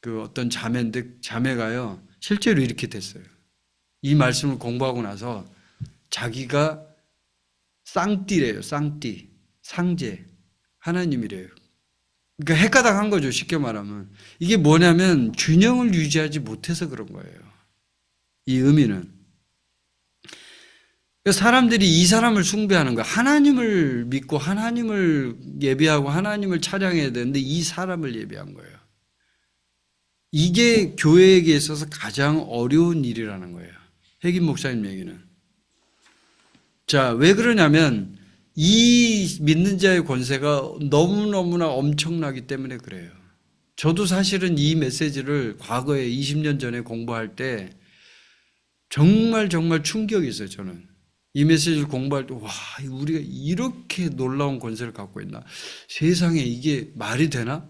그 어떤 자매인데 자매가요. 실제로 이렇게 됐어요. 이 말씀을 공부하고 나서 자기가 쌍띠래요. 쌍띠. 상제. 하나님이래요. 그러니까 헷가닥한 거죠. 쉽게 말하면. 이게 뭐냐면 균형을 유지하지 못해서 그런 거예요. 이 의미는. 사람들이 이 사람을 숭배하는 거야. 하나님을 믿고 하나님을 예배하고 하나님을 찬양해야 되는데 이 사람을 예배한 거예요. 이게 교회에게 있어서 가장 어려운 일이라는 거예요. 혜김 목사님 얘기는. 자, 왜 그러냐면 이 믿는 자의 권세가 너무너무나 엄청나기 때문에 그래요. 저도 사실은 이 메시지를 과거에 20년 전에 공부할 때 정말 정말 충격이 있어요. 저는 이 메시지를 공부할 때 와, 우리가 이렇게 놀라운 권세를 갖고 있나? 세상에 이게 말이 되나?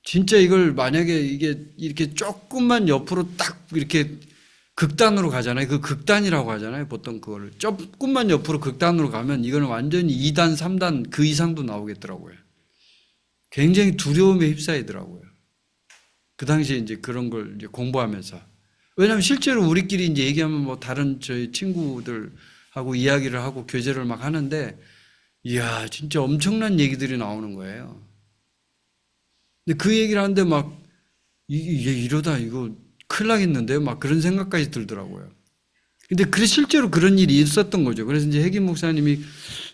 진짜 이걸 만약에 이게 이렇게 조금만 옆으로 딱 이렇게 극단으로 가잖아요. 그 극단이라고 하잖아요. 보통 그거를 조금만 옆으로 극단으로 가면 이거는 완전히 2단, 3단 그 이상도 나오겠더라고요. 굉장히 두려움에 휩싸이더라고요. 그 당시에 이제 그런 걸 이제 공부하면서. 왜냐하면 실제로 우리끼리 이제 얘기하면 뭐 다른 저희 친구들하고 이야기를 하고 교제를 막 하는데, 이야, 진짜 엄청난 얘기들이 나오는 거예요. 근데 그 얘기를 하는데 막, 이게 이러다 이거 큰일 나겠는데요? 막 그런 생각까지 들더라고요. 근데 실제로 그런 일이 있었던 거죠. 그래서 이제 핵임 목사님이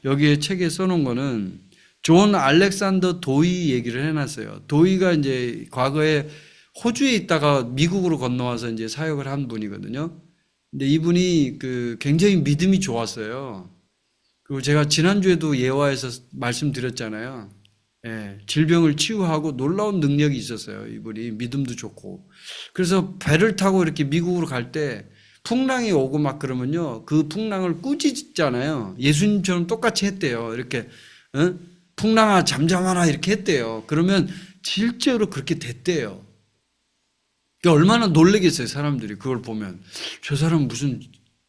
여기에 책에 써놓은 거는 존 알렉산더 도이 얘기를 해놨어요. 도이가 이제 과거에 호주에 있다가 미국으로 건너와서 이제 사역을 한 분이거든요. 근데 이분이 굉장히 믿음이 좋았어요. 그리고 제가 지난주에도 예화에서 말씀드렸잖아요. 예, 질병을 치유하고 놀라운 능력이 있었어요. 이분이 믿음도 좋고. 그래서 배를 타고 이렇게 미국으로 갈 때 풍랑이 오고 막 그러면요, 그 풍랑을 꾸짖잖아요. 예수님처럼 똑같이 했대요. 이렇게 풍랑아 잠잠하라 이렇게 했대요. 그러면 실제로 그렇게 됐대요. 얼마나 놀라겠어요, 사람들이 그걸 보면. 저 사람 무슨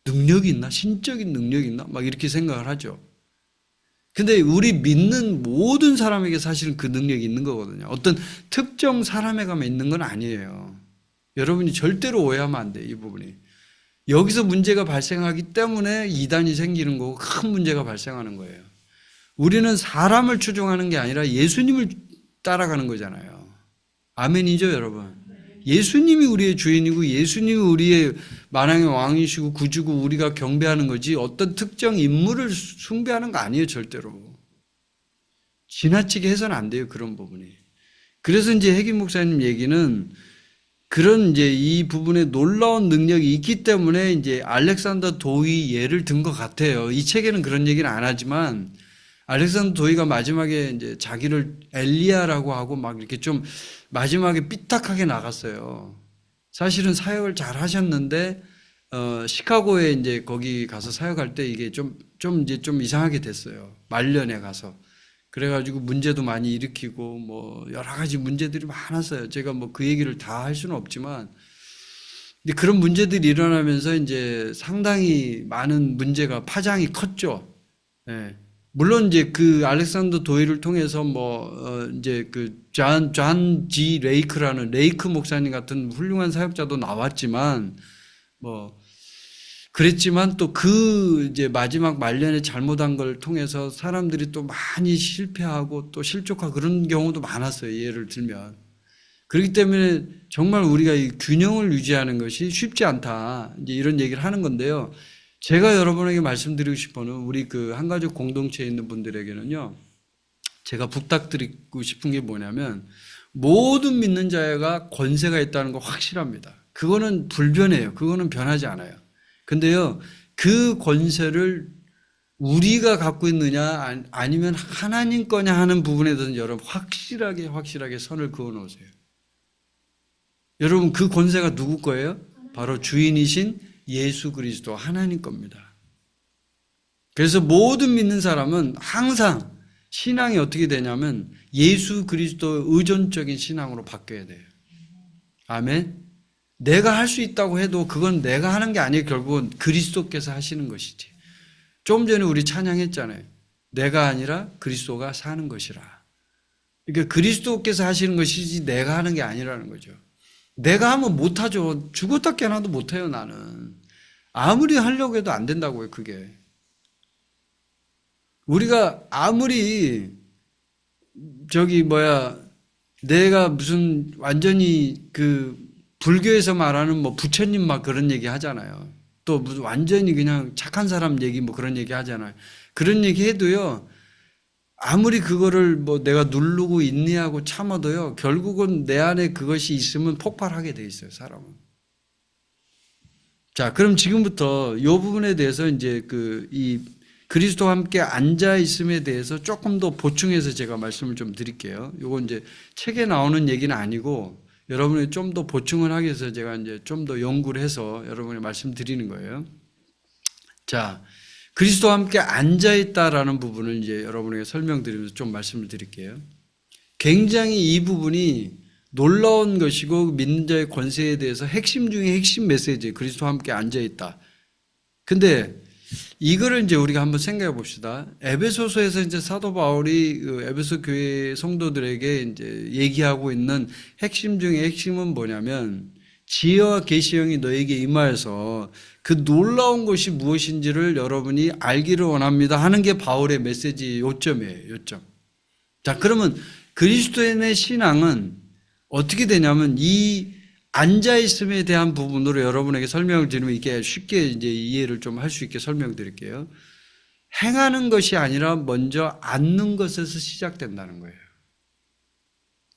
능력이 있나? 신적인 능력이 있나? 막 이렇게 생각을 하죠. 근데 우리 믿는 모든 사람에게 사실은 그 능력이 있는 거거든요. 어떤 특정 사람에게만 있는 건 아니에요. 여러분이 절대로 오해하면 안 돼요, 이 부분이. 여기서 문제가 발생하기 때문에 이단이 생기는 거고 큰 문제가 발생하는 거예요. 우리는 사람을 추종하는 게 아니라 예수님을 따라가는 거잖아요. 아멘이죠, 여러분? 예수님이 우리의 주인이고 예수님이 우리의 만왕의 왕이시고 구주고 우리가 경배하는 거지 어떤 특정 인물을 숭배하는 거 아니에요, 절대로. 지나치게 해서는 안 돼요, 그런 부분이. 그래서 이제 핵임 목사님 얘기는 그런 이제 이 부분에 놀라운 능력이 있기 때문에 이제 알렉산더 도이 예를 든 것 같아요. 이 책에는 그런 얘기는 안 하지만 알렉산더 도이가 마지막에 이제 자기를 엘리야라고 하고 막 이렇게 좀 마지막에 삐딱하게 나갔어요. 사실은 사역을 잘 하셨는데, 시카고에 이제 거기 가서 사역할 때 이게 좀 이상하게 됐어요. 말년에 가서. 그래가지고 문제도 많이 일으키고 뭐 여러 가지 문제들이 많았어요. 제가 뭐 그 얘기를 다 할 수는 없지만, 근데 그런 문제들이 일어나면서 이제 상당히 많은 문제가 파장이 컸죠. 예. 물론 이제 그 알렉산더 도이를 통해서 이제 존 G 레이크라는 레이크 목사님 같은 훌륭한 사역자도 나왔지만 그랬지만 또 이제 마지막 말년에 잘못한 걸 통해서 사람들이 또 많이 실패하고 또 실족하고 그런 경우도 많았어요. 예를 들면. 그렇기 때문에 정말 우리가 이 균형을 유지하는 것이 쉽지 않다. 이제 이런 얘기를 하는 건데요. 제가 여러분에게 말씀드리고 싶어는 우리 한가족 공동체에 있는 분들에게는요, 제가 부탁드리고 싶은 게 뭐냐면, 모든 믿는 자가 권세가 있다는 거 확실합니다. 그거는 불변해요. 그거는 변하지 않아요. 근데요, 그 권세를 우리가 갖고 있느냐, 아니면 하나님 거냐 하는 부분에 대해서는 여러분 확실하게 선을 그어 놓으세요. 여러분, 그 권세가 누구 거예요? 바로 주인이신 예수 그리스도 하나님 겁니다. 그래서 모든 믿는 사람은 항상 신앙이 어떻게 되냐면 예수 그리스도 의존적인 신앙으로 바뀌어야 돼요. 아멘. 내가 할 수 있다고 해도 그건 내가 하는 게 아니에요. 결국은 그리스도께서 하시는 것이지. 좀 전에 우리 찬양했잖아요. 내가 아니라 그리스도가 사는 것이라. 그러니까 그리스도께서 하시는 것이지 내가 하는 게 아니라는 거죠. 내가 하면 못하죠. 죽었다 깨어나도 못해요, 나는. 아무리 하려고 해도 안 된다고요, 그게. 우리가 아무리, 내가 무슨 완전히 불교에서 말하는 부처님 막 그런 얘기 하잖아요. 또 무슨 완전히 그냥 착한 사람 얘기 그런 얘기 하잖아요. 그런 얘기 해도요, 아무리 그거를 내가 누르고 인내하고 참아도요, 결국은 내 안에 그것이 있으면 폭발하게 돼 있어요, 사람은. 자, 그럼 지금부터 이 부분에 대해서 이제 이 그리스도와 함께 앉아 있음에 대해서 조금 더 보충해서 제가 말씀을 좀 드릴게요. 요건 이제 책에 나오는 얘기는 아니고 여러분이 좀 더 보충을 하기 위해서 제가 이제 좀 더 연구를 해서 여러분이 말씀드리는 거예요. 자, 그리스도와 함께 앉아있다라는 부분을 이제 여러분에게 설명드리면서 좀 말씀을 드릴게요. 굉장히 이 부분이 놀라운 것이고 믿는 자의 권세에 대해서 핵심 중에 핵심 메시지, 그리스도와 함께 앉아있다. 근데 이거를 이제 우리가 한번 생각해 봅시다. 에베소서에서 이제 사도 바울이 그 에베소 교회 성도들에게 이제 얘기하고 있는 핵심 중에 핵심은 뭐냐면 지혜와 계시형이 너에게 임하여서 그 놀라운 것이 무엇인지를 여러분이 알기를 원합니다 하는 게 바울의 메시지 요점이에요. 요점. 자, 그러면 그리스도인의 신앙은 어떻게 되냐면 이 앉아있음에 대한 부분으로 여러분에게 설명을 드리면 이게 쉽게 이제 이해를 좀 할 수 있게 설명드릴게요. 행하는 것이 아니라 먼저 앉는 것에서 시작된다는 거예요.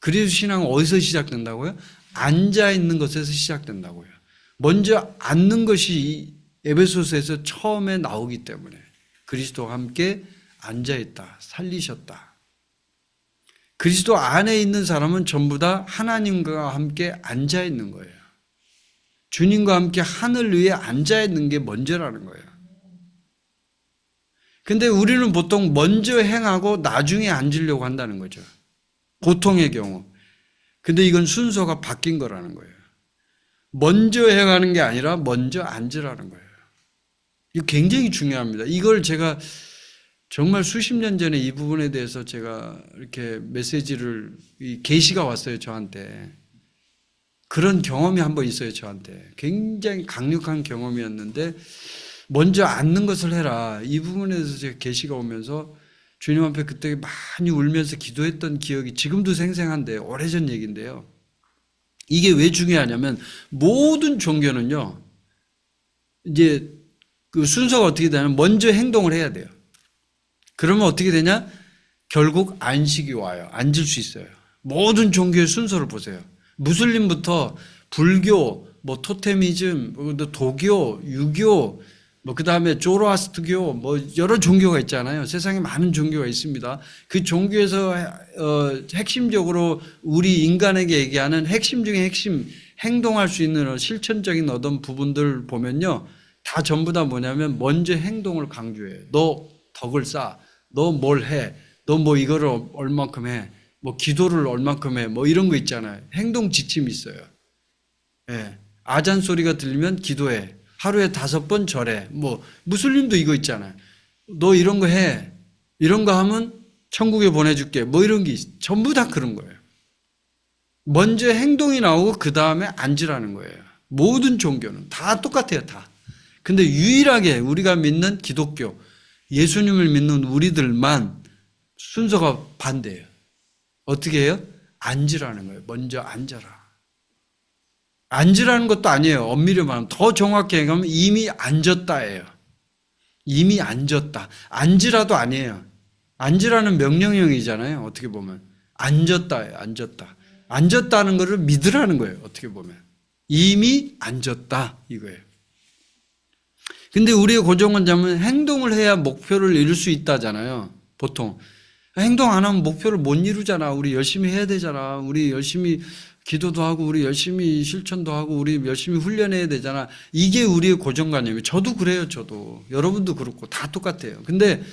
그리스도 신앙은 어디서 시작된다고요? 앉아있는 것에서 시작된다고요. 먼저 앉는 것이 에베소서에서 처음에 나오기 때문에 그리스도와 함께 앉아있다, 살리셨다. 그리스도 안에 있는 사람은 전부 다 하나님과 함께 앉아있는 거예요. 주님과 함께 하늘 위에 앉아있는 게 먼저라는 거예요. 근데 우리는 보통 먼저 행하고 나중에 앉으려고 한다는 거죠. 보통의 경우. 근데 이건 순서가 바뀐 거라는 거예요. 먼저 행하는 게 아니라 먼저 앉으라는 거예요. 이거 굉장히 중요합니다. 이걸 제가 정말 수십 년 전에 이 부분에 대해서 제가 이렇게 메시지를, 계시가 왔어요, 저한테. 그런 경험이 한번 있어요, 저한테. 굉장히 강력한 경험이었는데, 먼저 앉는 것을 해라. 이 부분에 대해서 제가 계시가 오면서 주님 앞에 그때 많이 울면서 기도했던 기억이 지금도 생생한데, 오래전 얘기인데요. 이게 왜 중요하냐면, 모든 종교는요, 이제 그 순서가 어떻게 되냐면, 먼저 행동을 해야 돼요. 그러면 어떻게 되냐? 결국 안식이 와요. 앉을 수 있어요. 모든 종교의 순서를 보세요. 무슬림부터 불교, 뭐 토테미즘, 도교, 유교, 뭐 그다음에 조로아스트교, 뭐 여러 종교가 있잖아요. 세상에 많은 종교가 있습니다. 그 종교에서 핵심적으로 우리 인간에게 얘기하는 핵심 중에 핵심, 행동할 수 있는 실천적인 어떤 부분들 보면요, 다 전부 다 뭐냐면 먼저 행동을 강조해요. 너 덕을 쌓아. 너 뭘 해? 너 뭐 이거를 얼만큼 해? 뭐 기도를 얼만큼 해? 뭐 이런 거 있잖아요. 행동 지침이 있어요. 예. 아잔 소리가 들리면 기도해. 하루에 5번 절해. 뭐 무슬림도 이거 있잖아요. 너 이런 거 해. 이런 거 하면 천국에 보내줄게. 뭐 이런 게 전부 다 그런 거예요. 먼저 행동이 나오고 그 다음에 앉으라는 거예요. 모든 종교는 다 똑같아요. 다. 근데 유일하게 우리가 믿는 기독교, 예수님을 믿는 우리들만 순서가 반대예요. 어떻게 해요? 앉으라는 거예요. 먼저 앉아라. 앉으라는 것도 아니에요. 엄밀히 말하면 더 정확히 얘기하면 이미 앉았다예요. 이미 앉았다. 앉으라도 아니에요. 앉으라는 명령형이잖아요. 어떻게 보면 앉았다예요. 앉았다. 앉았다는 것을 믿으라는 거예요. 어떻게 보면 이미 앉았다 이거예요. 근데 우리의 고정관 잡으면 행동을 해야 목표를 이룰 수 있다잖아요. 보통 행동 안 하면 목표를 못 이루잖아. 우리 열심히 해야 되잖아. 우리 열심히 기도도 하고 우리 열심히 실천도 하고 우리 열심히 훈련해야 되잖아. 이게 우리의 고정관념이에요. 저도 그래요. 저도. 여러분도 그렇고 다 똑같아요. 근데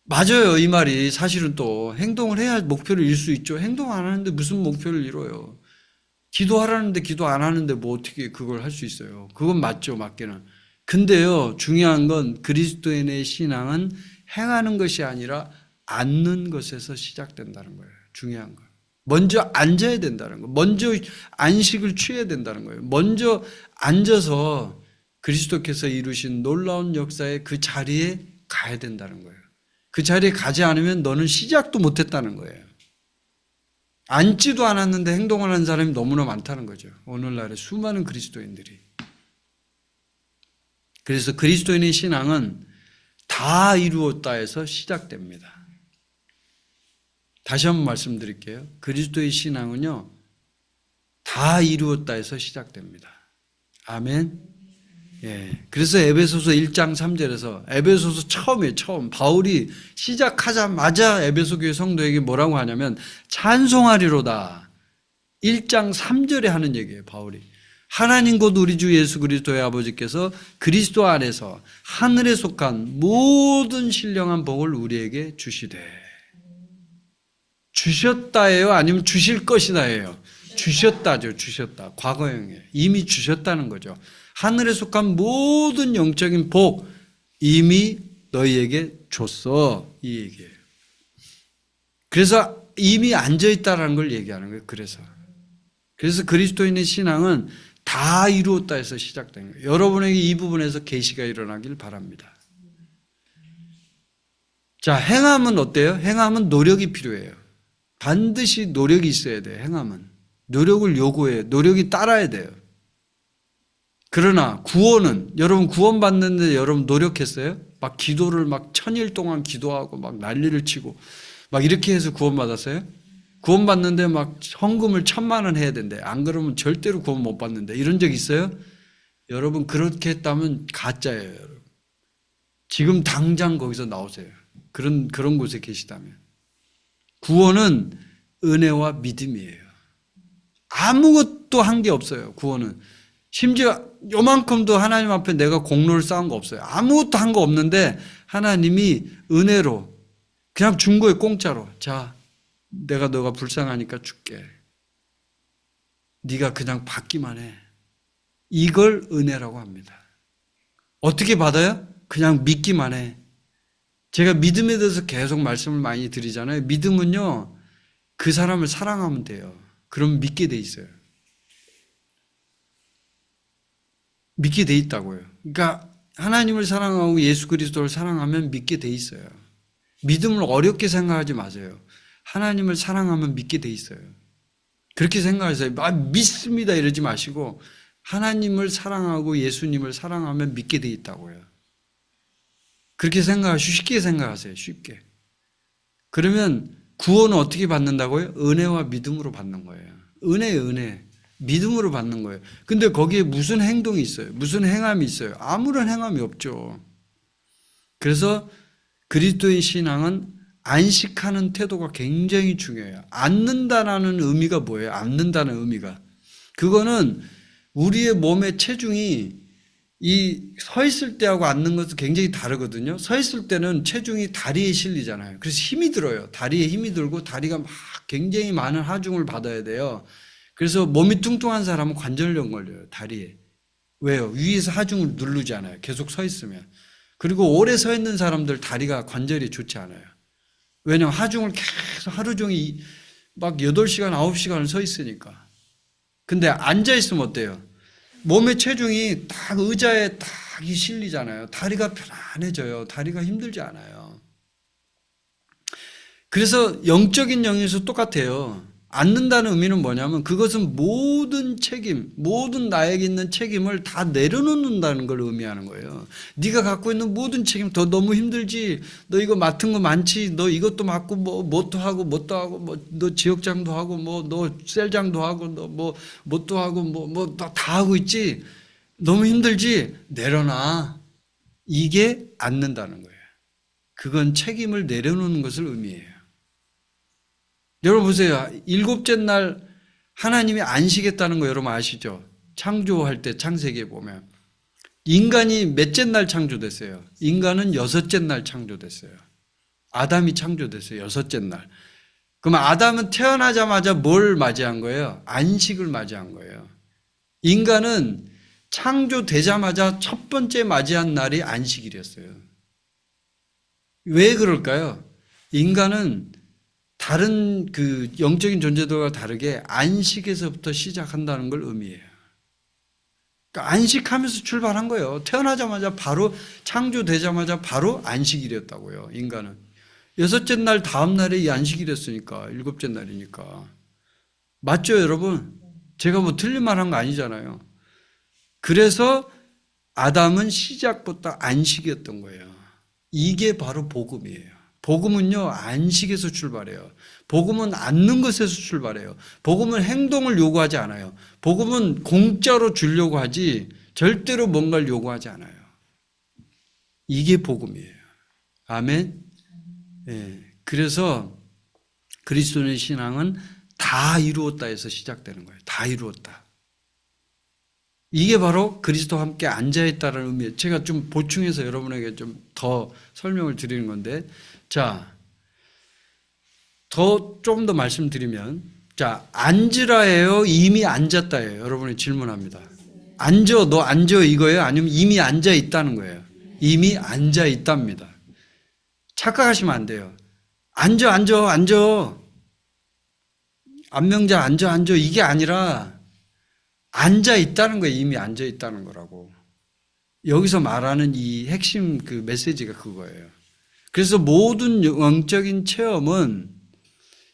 맞아요. 이 말이 사실은 또 행동을 해야 목표를 이룰 수 있죠. 행동 안 하는데 무슨 목표를 이뤄요. 기도하라는데 기도 안 하는데 뭐 어떻게 그걸 할 수 있어요. 그건 맞죠. 맞기는. 근데요, 중요한 건 그리스도인의 신앙은 행하는 것이 아니라 앉는 것에서 시작된다는 거예요. 중요한 건. 먼저 앉아야 된다는 거예요. 먼저 안식을 취해야 된다는 거예요. 먼저 앉아서 그리스도께서 이루신 놀라운 역사의 그 자리에 가야 된다는 거예요. 그 자리에 가지 않으면 너는 시작도 못했다는 거예요. 앉지도 않았는데 행동을 하는 사람이 너무나 많다는 거죠. 오늘날의 수많은 그리스도인들이. 그래서 그리스도인의 신앙은 다 이루었다에서 시작됩니다. 다시 한번 말씀드릴게요. 그리스도의 신앙은요, 다 이루었다에서 시작됩니다. 아멘. 예. 그래서 에베소서 1장 3절에서 에베소서 처음 바울이 시작하자마자 에베소 교회 성도에게 뭐라고 하냐면 찬송하리로다. 1장 3절에 하는 얘기예요, 바울이. 하나님 곧 우리 주 예수 그리스도의 아버지께서 그리스도 안에서 하늘에 속한 모든 신령한 복을 우리에게 주시되. 주셨다예요? 아니면 주실 것이다예요? 주셨다죠. 주셨다. 과거형이에요. 이미 주셨다는 거죠. 하늘에 속한 모든 영적인 복 이미 너희에게 줬어. 이 얘기예요. 그래서 이미 앉아있다라는 걸 얘기하는 거예요. 그래서 그리스도인의 신앙은 다 이루었다 해서 시작된 거예요. 여러분에게 이 부분에서 계시가 일어나길 바랍니다. 자, 행함은 어때요? 행함은 노력이 필요해요. 반드시 노력이 있어야 돼요. 행함은. 노력을 요구해요. 노력이 따라야 돼요. 그러나 구원은, 여러분 구원 받는데 여러분 노력했어요? 막 기도를 막 1000일 동안 기도하고 막 난리를 치고 막 이렇게 해서 구원 받았어요? 구원 받는데 막 헌금을 1000만 원 해야 된대. 안 그러면 절대로 구원 못 받는데. 이런 적 있어요? 여러분 그렇게 했다면 가짜예요, 여러분. 지금 당장 거기서 나오세요. 그런 곳에 계시다면. 구원은 은혜와 믿음이에요. 아무것도 한 게 없어요, 구원은. 심지어 요만큼도 하나님 앞에 내가 공로를 쌓은 거 없어요. 아무것도 한 거 없는데 하나님이 은혜로 그냥 준 거예요, 공짜로. 자, 내가 너가 불쌍하니까 줄게. 네가 그냥 받기만 해. 이걸 은혜라고 합니다. 어떻게 받아요? 그냥 믿기만 해. 제가 믿음에 대해서 계속 말씀을 많이 드리잖아요. 믿음은요, 그 사람을 사랑하면 돼요. 그럼 믿게 돼 있어요. 믿게 돼 있다고요. 그러니까 하나님을 사랑하고 예수 그리스도를 사랑하면 믿게 돼 있어요. 믿음을 어렵게 생각하지 마세요. 하나님을 사랑하면 믿게 돼 있어요. 그렇게 생각하세요. 믿습니다 이러지 마시고 하나님을 사랑하고 예수님을 사랑하면 믿게 돼 있다고요. 그렇게 쉽게 생각하세요. 쉽게. 그러면 구원은 어떻게 받는다고요? 은혜와 믿음으로 받는 거예요. 은혜. 믿음으로 받는 거예요. 근데 거기에 무슨 행동이 있어요? 무슨 행함이 있어요? 아무런 행함이 없죠. 그래서 그리스도의 신앙은 안식하는 태도가 굉장히 중요해요. 앉는다라는 의미가 뭐예요? 앉는다는 의미가. 그거는 우리의 몸의 체중이 이 서 있을 때하고 앉는 것은 굉장히 다르거든요. 서 있을 때는 체중이 다리에 실리잖아요. 그래서 힘이 들어요. 다리에 힘이 들고 다리가 막 굉장히 많은 하중을 받아야 돼요. 그래서 몸이 뚱뚱한 사람은 관절염 걸려요, 다리에. 왜요? 위에서 하중을 누르잖아요. 계속 서 있으면. 그리고 오래 서 있는 사람들 다리가 관절이 좋지 않아요. 왜냐하면 하중을 계속 하루 종일 막 8시간, 9시간을 서 있으니까. 근데 앉아있으면 어때요? 몸의 체중이 딱 의자에 딱 실리잖아요. 다리가 편안해져요. 다리가 힘들지 않아요. 그래서 영적인 영역에서 똑같아요. 앉는다는 의미는 뭐냐면 그것은 모든 책임, 모든 나에게 있는 책임을 다 내려놓는다는 걸 의미하는 거예요. 네가 갖고 있는 모든 책임, 너 너무 힘들지? 너 이거 맡은 거 많지? 너 이것도 맡고 뭣도 하고 너 지역장도 하고 너 셀장도 하고 너 뭣도 하고 다 하고 있지? 너무 힘들지? 내려놔. 이게 앉는다는 거예요. 그건 책임을 내려놓는 것을 의미해요. 여러분 보세요. 7째 날 하나님이 안식했다는 거 여러분 아시죠? 창조할 때 창세기에 보면. 인간이 몇째 날 창조됐어요? 인간은 6째 날 창조됐어요. 아담이 창조됐어요. 6째 날. 그럼 아담은 태어나자마자 뭘 맞이한 거예요? 안식을 맞이한 거예요. 인간은 창조되자마자 첫 번째 맞이한 날이 안식일이었어요. 왜 그럴까요? 인간은 다른 그 영적인 존재들과 다르게 안식에서부터 시작한다는 걸 의미해요. 그러니까 안식하면서 출발한 거예요. 태어나자마자 바로 창조되자마자 바로 안식일이었다고요. 인간은. 6째 날 다음 날에 이 안식일이었으니까 7째 날이니까. 맞죠 여러분? 제가 뭐 틀린 말 한 거 아니잖아요. 그래서 아담은 시작부터 안식이었던 거예요. 이게 바로 복음이에요. 복음은요, 안식에서 출발해요. 복음은 앉는 것에서 출발해요. 복음은 행동을 요구하지 않아요. 복음은 공짜로 주려고 하지 절대로 뭔가를 요구하지 않아요. 이게 복음이에요. 아멘. 네. 그래서 그리스도의 신앙은 다 이루었다 해서 시작되는 거예요. 다 이루었다. 이게 바로 그리스도와 함께 앉아있다는 의미예요. 제가 좀 보충해서 여러분에게 좀 더 설명을 드리는 건데, 자, 좀 더 말씀드리면, 자, 앉으라예요? 이미 앉았다예요? 여러분이 질문합니다. 앉아, 너 앉아 이거예요? 아니면 이미 앉아있다는 거예요? 이미 앉아있답니다. 착각하시면 안 돼요. 앉아. 안명자 앉아. 이게 아니라 앉아있다는 거예요. 이미 앉아있다는 거라고. 여기서 말하는 이 핵심 그 메시지가 그거예요. 그래서 모든 영적인 체험은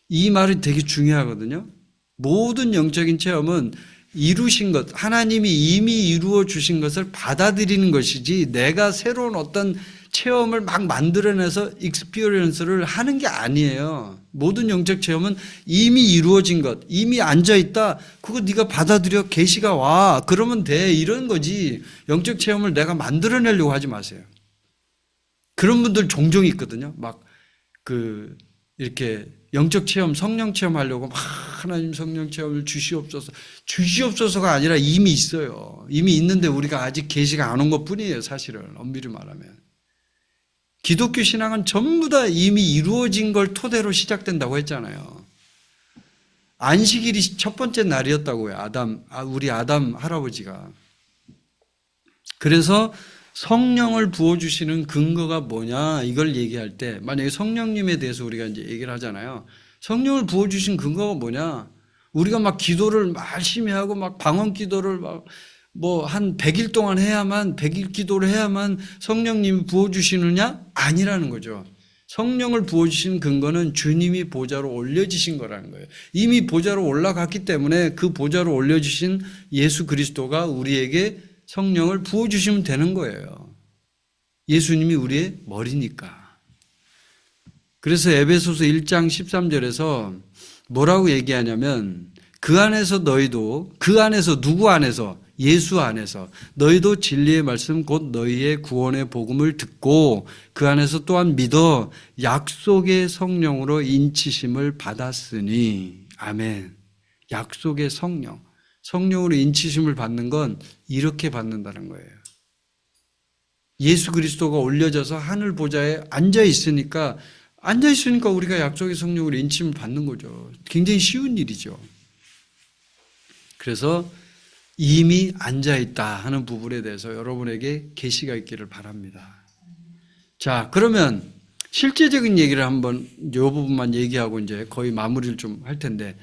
이 말이 되게 중요하거든요. 모든 영적인 체험은 이루신 것, 하나님이 이미 이루어 주신 것을 받아들이는 것이지 내가 새로운 어떤 체험을 막 만들어내서 익스피리언스를 하는 게 아니에요. 모든 영적 체험은 이미 이루어진 것, 이미 앉아있다. 그거 네가 받아들여, 계시가 와. 그러면 돼. 이런 거지. 영적 체험을 내가 만들어내려고 하지 마세요. 그런 분들 종종 있거든요. 막 이렇게 영적 체험, 성령 체험 하려고 막 하나님 성령 체험을 주시옵소서. 주시옵소서가 아니라 이미 있어요. 이미 있는데 우리가 아직 계시가 안 온 것 뿐이에요. 사실은 엄밀히 말하면. 기독교 신앙은 전부 다 이미 이루어진 걸 토대로 시작된다고 했잖아요. 안식일이 첫 번째 날이었다고요. 우리 아담 할아버지가. 그래서 성령을 부어주시는 근거가 뭐냐 이걸 얘기할 때, 만약에 성령님에 대해서 우리가 이제 얘기를 하잖아요. 성령을 부어주신 근거가 뭐냐? 우리가 막 기도를 열심히 하고 막 방언 기도를 한 100일 동안 100일 기도를 해야만 성령님이 부어주시느냐? 아니라는 거죠. 성령을 부어주신 근거는 주님이 보좌로 올려주신 거라는 거예요. 이미 보좌로 올라갔기 때문에 그 보좌로 올려주신 예수 그리스도가 우리에게 성령을 부어주시면 되는 거예요. 예수님이 우리의 머리니까. 그래서 에베소서 1장 13절에서 뭐라고 얘기하냐면, 그 안에서 너희도, 그 안에서 누구 안에서? 예수 안에서 너희도 진리의 말씀 곧 너희의 구원의 복음을 듣고 그 안에서 또한 믿어 약속의 성령으로 인치심을 받았으니. 아멘. 약속의 성령으로 인치심을 받는 건 이렇게 받는다는 거예요. 예수 그리스도가 올려져서 하늘 보좌에 앉아 있으니까 우리가 약속의 성령으로 인침을 받는 거죠. 굉장히 쉬운 일이죠. 그래서 이미 앉아있다 하는 부분에 대해서 여러분에게 계시가 있기를 바랍니다. 자, 그러면 실제적인 얘기를 한번 이 부분만 얘기하고 이제 거의 마무리를 좀 할 텐데,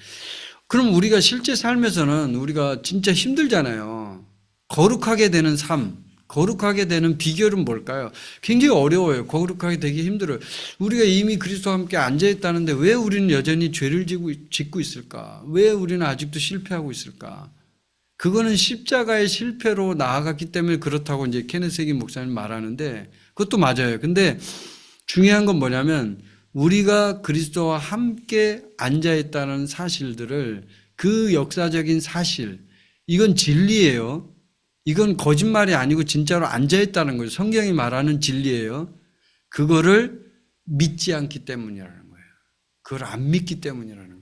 그럼 우리가 실제 삶에서는 우리가 진짜 힘들잖아요. 거룩하게 되는 삶, 거룩하게 되는 비결은 뭘까요? 굉장히 어려워요. 거룩하게 되기 힘들어요. 우리가 이미 그리스도와 함께 앉아있다는데 왜 우리는 여전히 죄를 짓고 있을까? 왜 우리는 아직도 실패하고 있을까? 그거는 십자가의 실패로 나아갔기 때문에 그렇다고 이제 케네스 해긴 목사님 말하는데, 그것도 맞아요. 근데 중요한 건 뭐냐면, 우리가 그리스도와 함께 앉아있다는 사실들을, 그 역사적인 사실, 이건 진리예요. 이건 거짓말이 아니고 진짜로 앉아있다는 거예요. 성경이 말하는 진리예요. 그거를 믿지 않기 때문이라는 거예요. 그걸 안 믿기 때문이라는 거예요.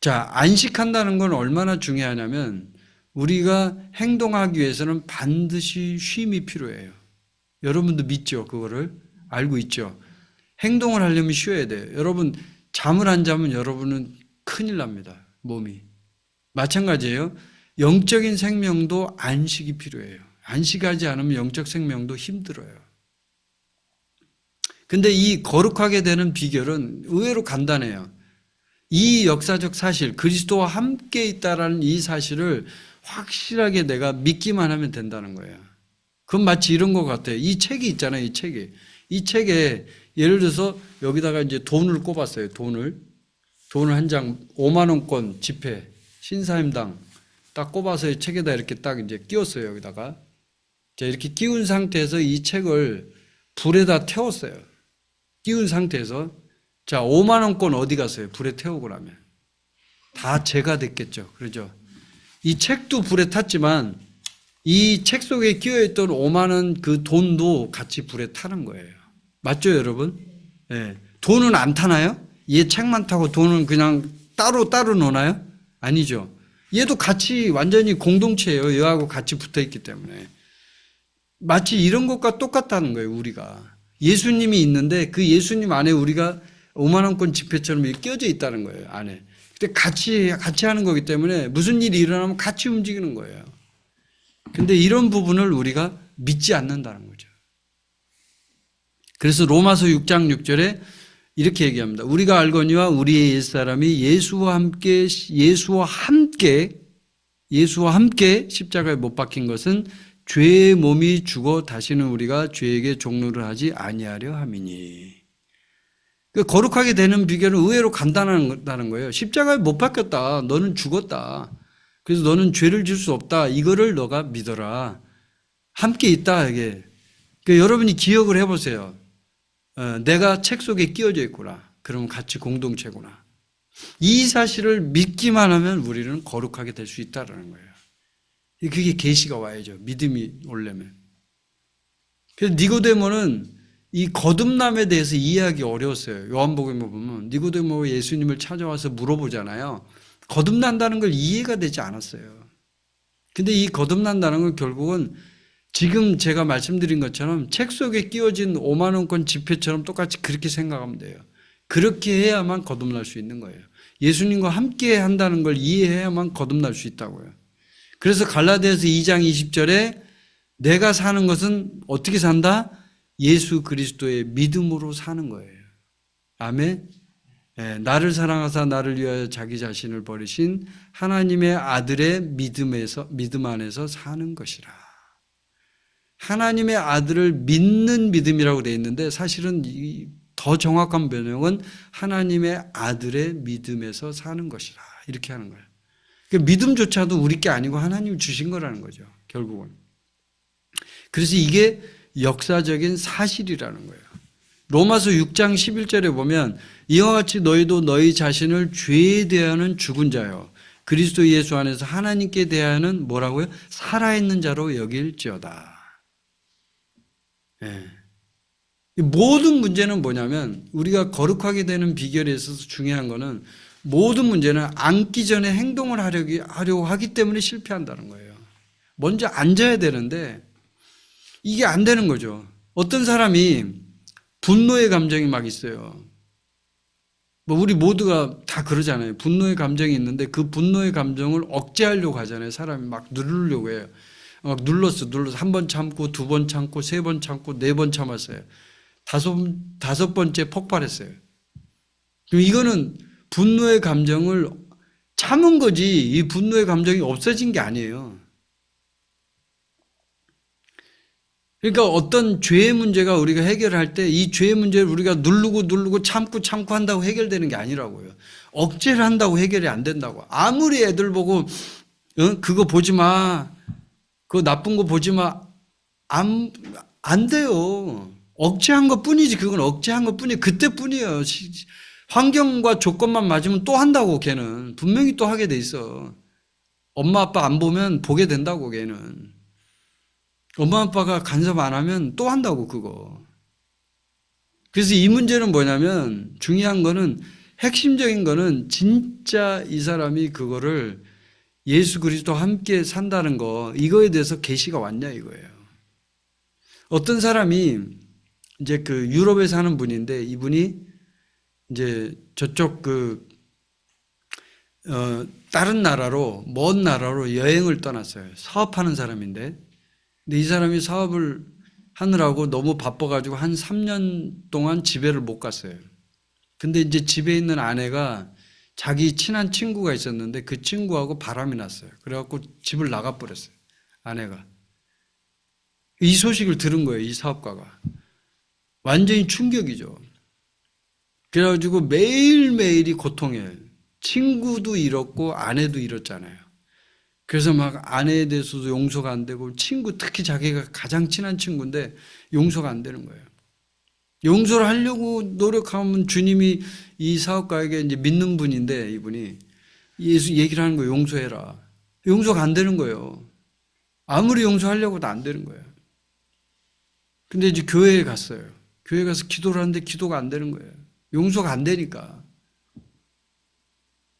자, 안식한다는 건 얼마나 중요하냐면 우리가 행동하기 위해서는 반드시 쉼이 필요해요. 여러분도 믿죠? 그거를 알고 있죠? 행동을 하려면 쉬어야 돼요. 여러분 잠을 안 자면 여러분은 큰일 납니다. 몸이. 마찬가지예요. 영적인 생명도 안식이 필요해요. 안식하지 않으면 영적 생명도 힘들어요. 근데 이 거룩하게 되는 비결은 의외로 간단해요. 이 역사적 사실, 그리스도와 함께 있다라는 이 사실을 확실하게 내가 믿기만 하면 된다는 거예요. 그건 마치 이런 것 같아요. 이 책이 있잖아요, 이 책이. 이 책에 예를 들어서 여기다가 이제 돈을 꼽았어요, 돈을 한 장 5만 원권 지폐, 신사임당 딱 꼽아서 이 책에다 이렇게 딱 이제 끼웠어요, 여기다가. 자, 이렇게 끼운 상태에서 이 책을 불에다 태웠어요. 끼운 상태에서. 자, 5만 원권 어디 갔어요? 불에 태우고 나면. 다 제가 됐겠죠. 그러죠? 이 책도 불에 탔지만 이 책 속에 끼어있던 5만 원 그 돈도 같이 불에 타는 거예요. 맞죠, 여러분? 네. 돈은 안 타나요? 얘 책만 타고 돈은 그냥 따로 노나요? 아니죠. 얘도 같이 완전히 공동체예요. 얘하고 같이 붙어 있기 때문에. 마치 이런 것과 똑같다는 거예요, 우리가. 예수님이 있는데 그 예수님 안에 우리가 5만 원권 지폐처럼 끼어져 있다는 거예요, 안에. 근데 같이 하는 거기 때문에 무슨 일이 일어나면 같이 움직이는 거예요. 근데 이런 부분을 우리가 믿지 않는다는 거죠. 그래서 로마서 6장 6절에 이렇게 얘기합니다. 우리가 알거니와 우리의 옛사람이 예수와 함께 십자가에 못 박힌 것은 죄의 몸이 죽어 다시는 우리가 죄에게 종노를 하지 아니하려 함이니. 거룩하게 되는 비결은 의외로 간단하다는 거예요. 십자가에 못 박혔다. 너는 죽었다. 그래서 너는 죄를 질 수 없다. 이거를 너가 믿어라. 함께 있다. 이게. 그러니까 여러분이 기억을 해보세요. 내가 책 속에 끼어져 있구나. 그러면 같이 공동체구나. 이 사실을 믿기만 하면 우리는 거룩하게 될 수 있다는 거예요. 그게 계시가 와야죠. 믿음이 오려면. 그래서 니고데모는 이 거듭남에 대해서 이해하기 어려웠어요. 요한복음에 보면 니고데모가 예수님을 찾아와서 물어보잖아요. 거듭난다는 걸 이해가 되지 않았어요. 근데 이 거듭난다는 건 결국은 지금 제가 말씀드린 것처럼 책 속에 끼워진 5만 원권 지폐처럼 똑같이 그렇게 생각하면 돼요. 그렇게 해야만 거듭날 수 있는 거예요. 예수님과 함께 한다는 걸 이해해야만 거듭날 수 있다고요. 그래서 갈라디아서 2장 20절에 내가 사는 것은 어떻게 산다? 예수 그리스도의 믿음으로 사는 거예요. 아멘. 나를 사랑하사 나를 위하여 자기 자신을 버리신 하나님의 아들의 믿음 안에서 사는 것이라. 하나님의 아들을 믿는 믿음이라고 되어 있는데 사실은 더 정확한 변형은 하나님의 아들의 믿음에서 사는 것이라. 이렇게 하는 거예요. 믿음조차도 우리 게 아니고 하나님이 주신 거라는 거죠. 결국은. 그래서 이게 역사적인 사실이라는 거예요. 로마서 6장 11절에 보면 이와 같이 너희도 너희 자신을 죄에 대하는 죽은 자요 그리스도 예수 안에서 하나님께 대하는 뭐라고요? 살아있는 자로 여길지어다. 모든 문제는 뭐냐면 우리가 거룩하게 되는 비결에 있어서 중요한 거는 모든 문제는 앉기 전에 행동을 하려고 하기 때문에 실패한다는 거예요. 먼저 앉아야 되는데 이게 안 되는 거죠. 어떤 사람이 분노의 감정이 막 있어요. 우리 모두가 다 그러잖아요. 분노의 감정이 있는데 그 분노의 감정을 억제하려고 하잖아요. 사람이 막 누르려고 해요. 막 눌렀어. 한 번 참고, 두 번 참고, 세 번 참고, 네 번 참았어요. 다섯 번째 폭발했어요. 그럼 이거는 분노의 감정을 참은 거지, 이 분노의 감정이 없어진 게 아니에요. 그러니까 어떤 죄의 문제가 우리가 해결할 때 이 죄의 문제를 우리가 누르고 참고 한다고 해결되는 게 아니라고요. 억제를 한다고 해결이 안 된다고. 아무리 애들 보고 그거 보지 마, 그거 나쁜 거 보지 마, 안 돼요. 억제한 것 뿐이지. 그건 억제한 것 뿐이에요. 그때뿐이에요. 환경과 조건만 맞으면 또 한다고. 걔는 분명히 또 하게 돼 있어. 엄마 아빠 안 보면 보게 된다고. 걔는 엄마 아빠가 간섭 안 하면 또 한다고. 그거. 그래서 이 문제는 뭐냐면 중요한 거는, 핵심적인 거는 진짜 이 사람이 그거를 예수 그리스도와 함께 산다는 거, 이거에 대해서 계시가 왔냐 이거예요. 어떤 사람이 이제 그 유럽에 사는 분인데, 이분이 이제 저쪽 다른 나라로, 먼 나라로 여행을 떠났어요. 사업하는 사람인데, 근데 이 사람이 사업을 하느라고 너무 바빠가지고 한 3년 동안 집에를 못 갔어요. 근데 이제 집에 있는 아내가 자기 친한 친구가 있었는데 그 친구하고 바람이 났어요. 그래갖고 집을 나가버렸어요. 아내가. 이 소식을 들은 거예요. 이 사업가가. 완전히 충격이죠. 그래가지고 매일매일이 고통이에요. 친구도 잃었고 아내도 잃었잖아요. 그래서 막 아내에 대해서도 용서가 안 되고, 친구, 특히 자기가 가장 친한 친구인데 용서가 안 되는 거예요. 용서를 하려고 노력하면 주님이 이 사업가에게 이제 믿는 분인데, 이분이 예수 얘기를 하는 거예요. 용서해라. 용서가 안 되는 거예요. 아무리 용서하려고도 안 되는 거예요. 근데 이제 교회에 갔어요. 교회 가서 기도를 하는데 기도가 안 되는 거예요. 용서가 안 되니까.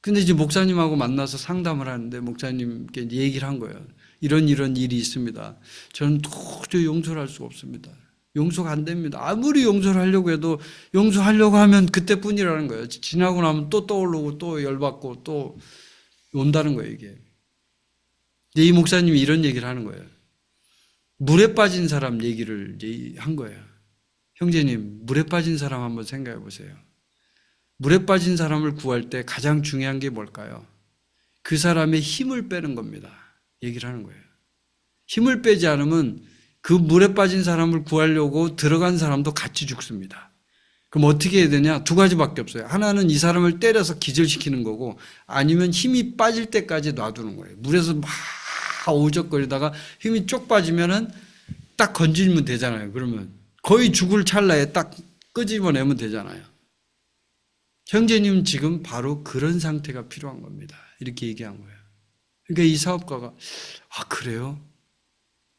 근데 이제 목사님하고 만나서 상담을 하는데 목사님께 이제 얘기를 한 거예요. 이런 일이 있습니다. 저는 도저히 용서를 할 수가 없습니다. 용서가 안 됩니다. 아무리 용서를 하려고 해도 용서하려고 하면 그때뿐이라는 거예요. 지나고 나면 또 떠오르고 또 열받고 또 온다는 거예요, 이게. 근데 이 목사님이 이런 얘기를 하는 거예요. 물에 빠진 사람 얘기를 한 거예요. 형제님, 물에 빠진 사람 한번 생각해 보세요. 물에 빠진 사람을 구할 때 가장 중요한 게 뭘까요? 그 사람의 힘을 빼는 겁니다. 얘기를 하는 거예요. 힘을 빼지 않으면 그 물에 빠진 사람을 구하려고 들어간 사람도 같이 죽습니다. 그럼 어떻게 해야 되냐? 두 가지밖에 없어요. 하나는 이 사람을 때려서 기절시키는 거고, 아니면 힘이 빠질 때까지 놔두는 거예요. 물에서 막 오적거리다가 힘이 쪽 빠지면은 딱 건지면 되잖아요. 그러면 거의 죽을 찰나에 딱 끄집어내면 되잖아요. 형제님 지금 바로 그런 상태가 필요한 겁니다. 이렇게 얘기한 거예요. 그러니까 이 사업가가 그래요?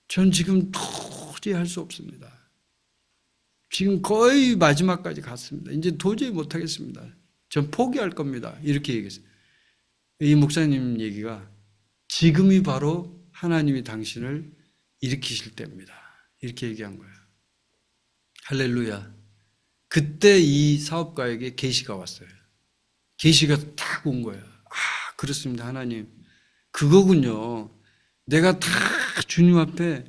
전 지금 도저히 할 수 없습니다. 지금 거의 마지막까지 갔습니다. 이제 도저히 못하겠습니다. 전 포기할 겁니다. 이렇게 얘기했어요. 이 목사님 얘기가 지금이 바로 하나님이 당신을 일으키실 때입니다. 이렇게 얘기한 거예요. 할렐루야. 그때 이 사업가에게 계시가 왔어요. 계시가 딱 온 거예요. 그렇습니다. 하나님. 그거군요. 내가 다 주님 앞에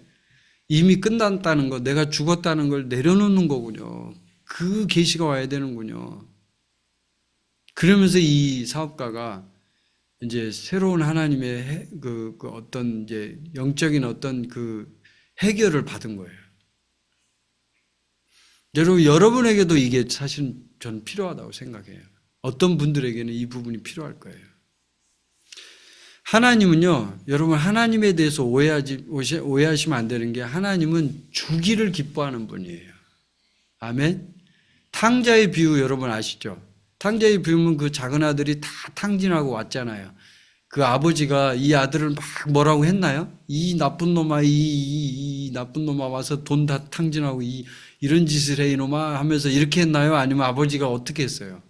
이미 끝났다는 거, 내가 죽었다는 걸 내려놓는 거군요. 그 계시가 와야 되는군요. 그러면서 이 사업가가 이제 새로운 하나님의 그 어떤 이제 영적인 어떤 그 해결을 받은 거예요. 여러분에게도 이게 사실 전 필요하다고 생각해요. 어떤 분들에게는 이 부분이 필요할 거예요. 하나님은요, 여러분 하나님에 대해서 오해하시면 안 되는 게 하나님은 주기를 기뻐하는 분이에요. 아멘? 탕자의 비유 여러분 아시죠? 탕자의 비유는 그 작은 아들이 다 탕진하고 왔잖아요. 그 아버지가 이 아들을 막 뭐라고 했나요? 이 나쁜 놈아, 이 나쁜 놈아 와서 돈 다 탕진하고 이런 짓을 해 이놈아 하면서 이렇게 했나요? 아니면 아버지가 어떻게 했어요?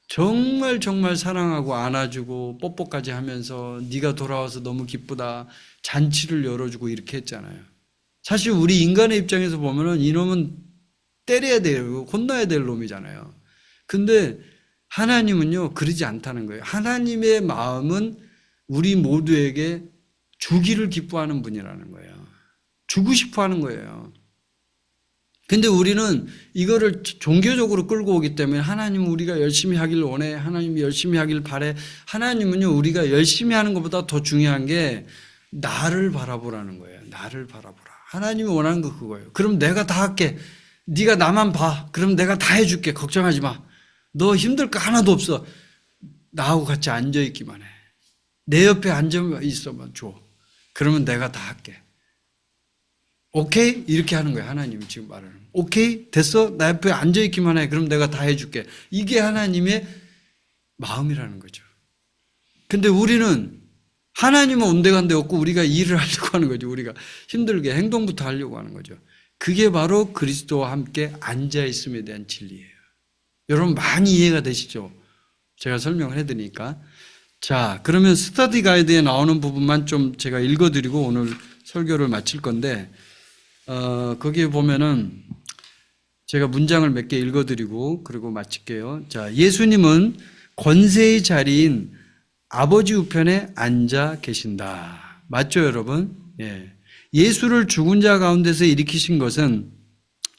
정말 사랑하고 안아주고 뽀뽀까지 하면서 네가 돌아와서 너무 기쁘다 잔치를 열어주고 이렇게 했잖아요. 사실 우리 인간의 입장에서 보면은 이놈은 때려야 돼요. 혼나야 될 놈이잖아요. 근데 하나님은요 그러지 않다는 거예요. 하나님의 마음은 우리 모두에게 주기를 기뻐하는 분이라는 거예요. 주고 싶어 하는 거예요. 근데 우리는 이거를 종교적으로 끌고 오기 때문에 하나님 우리가 열심히 하길 원해. 하나님이 열심히 하길 바래. 하나님은요 우리가 열심히 하는 것보다 더 중요한 게 나를 바라보라는 거예요. 나를 바라보라. 하나님이 원하는 거 그거예요. 그럼 내가 다 할게. 네가 나만 봐. 그럼 내가 다 해줄게. 걱정하지 마. 너 힘들 거 하나도 없어. 나하고 같이 앉아있기만 해. 내 옆에 앉아 있어만 줘. 그러면 내가 다 할게. 오케이? 이렇게 하는 거예요. 하나님이 지금 말하는 거예요. 오케이? 됐어? 나 옆에 앉아있기만 해. 그럼 내가 다 해줄게. 이게 하나님의 마음이라는 거죠. 근데 우리는 하나님은 온데간데 없고 우리가 일을 하려고 하는 거죠. 우리가 힘들게 행동부터 하려고 하는 거죠. 그게 바로 그리스도와 함께 앉아있음에 대한 진리예요. 여러분 많이 이해가 되시죠? 제가 설명을 해드리니까. 자, 그러면 스터디 가이드에 나오는 부분만 좀 제가 읽어드리고 오늘 설교를 마칠 건데 거기에 보면은 제가 문장을 몇 개 읽어드리고 그리고 마칠게요. 자, 예수님은 권세의 자리인 아버지 우편에 앉아 계신다. 맞죠, 여러분? 예. 예수를 죽은 자 가운데서 일으키신 것은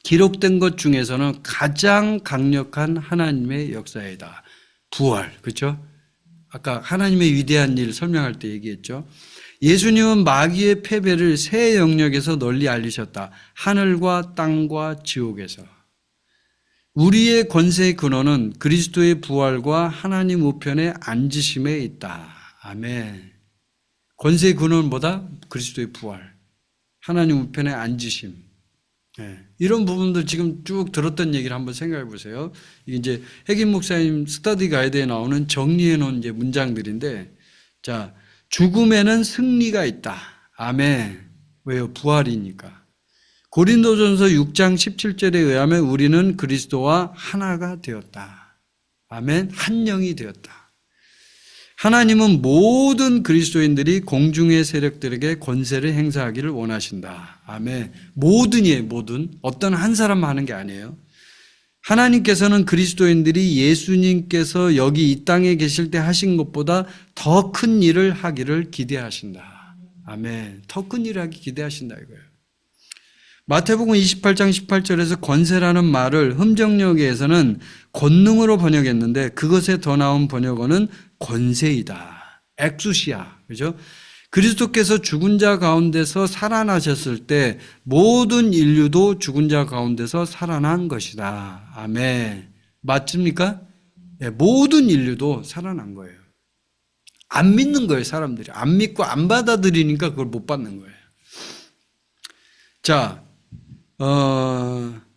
기록된 것 중에서는 가장 강력한 하나님의 역사이다. 부활, 그렇죠? 아까 하나님의 위대한 일 설명할 때 얘기했죠. 예수님은 마귀의 패배를 새 영역에서 널리 알리셨다. 하늘과 땅과 지옥에서. 우리의 권세의 근원은 그리스도의 부활과 하나님 우편에 앉으심에 있다. 아멘. 권세의 근원은 뭐다? 그리스도의 부활. 하나님 우편에 앉으심. 네. 이런 부분들 지금 쭉 들었던 얘기를 한번 생각해 보세요. 이게 이제 핵임 목사님 스터디 가이드에 나오는 정리해 놓은 이제 문장들인데, 자, 죽음에는 승리가 있다. 아멘. 왜요? 부활이니까. 고린도전서 6장 17절에 의하면 우리는 그리스도와 하나가 되었다. 아멘. 한 영이 되었다. 하나님은 모든 그리스도인들이 공중의 세력들에게 권세를 행사하기를 원하신다. 아멘. 모든이에요. 모든. 어떤 한 사람만 하는 게 아니에요. 하나님께서는 그리스도인들이 예수님께서 여기 이 땅에 계실 때 하신 것보다 더 큰 일을 하기를 기대하신다. 아멘. 더 큰 일을 하기 기대하신다 이거예요. 마태복음 28장 18절에서 권세라는 말을 흠정역에서는 권능으로 번역했는데 그것에 더 나은 번역어는 권세이다. 엑수시아. 그죠? 그리스도께서 죽은 자 가운데서 살아나셨을 때 모든 인류도 죽은 자 가운데서 살아난 것이다. 아멘. 맞습니까? 네, 모든 인류도 살아난 거예요. 안 믿는 거예요, 사람들이. 안 믿고 안 받아들이니까 그걸 못 받는 거예요. 자,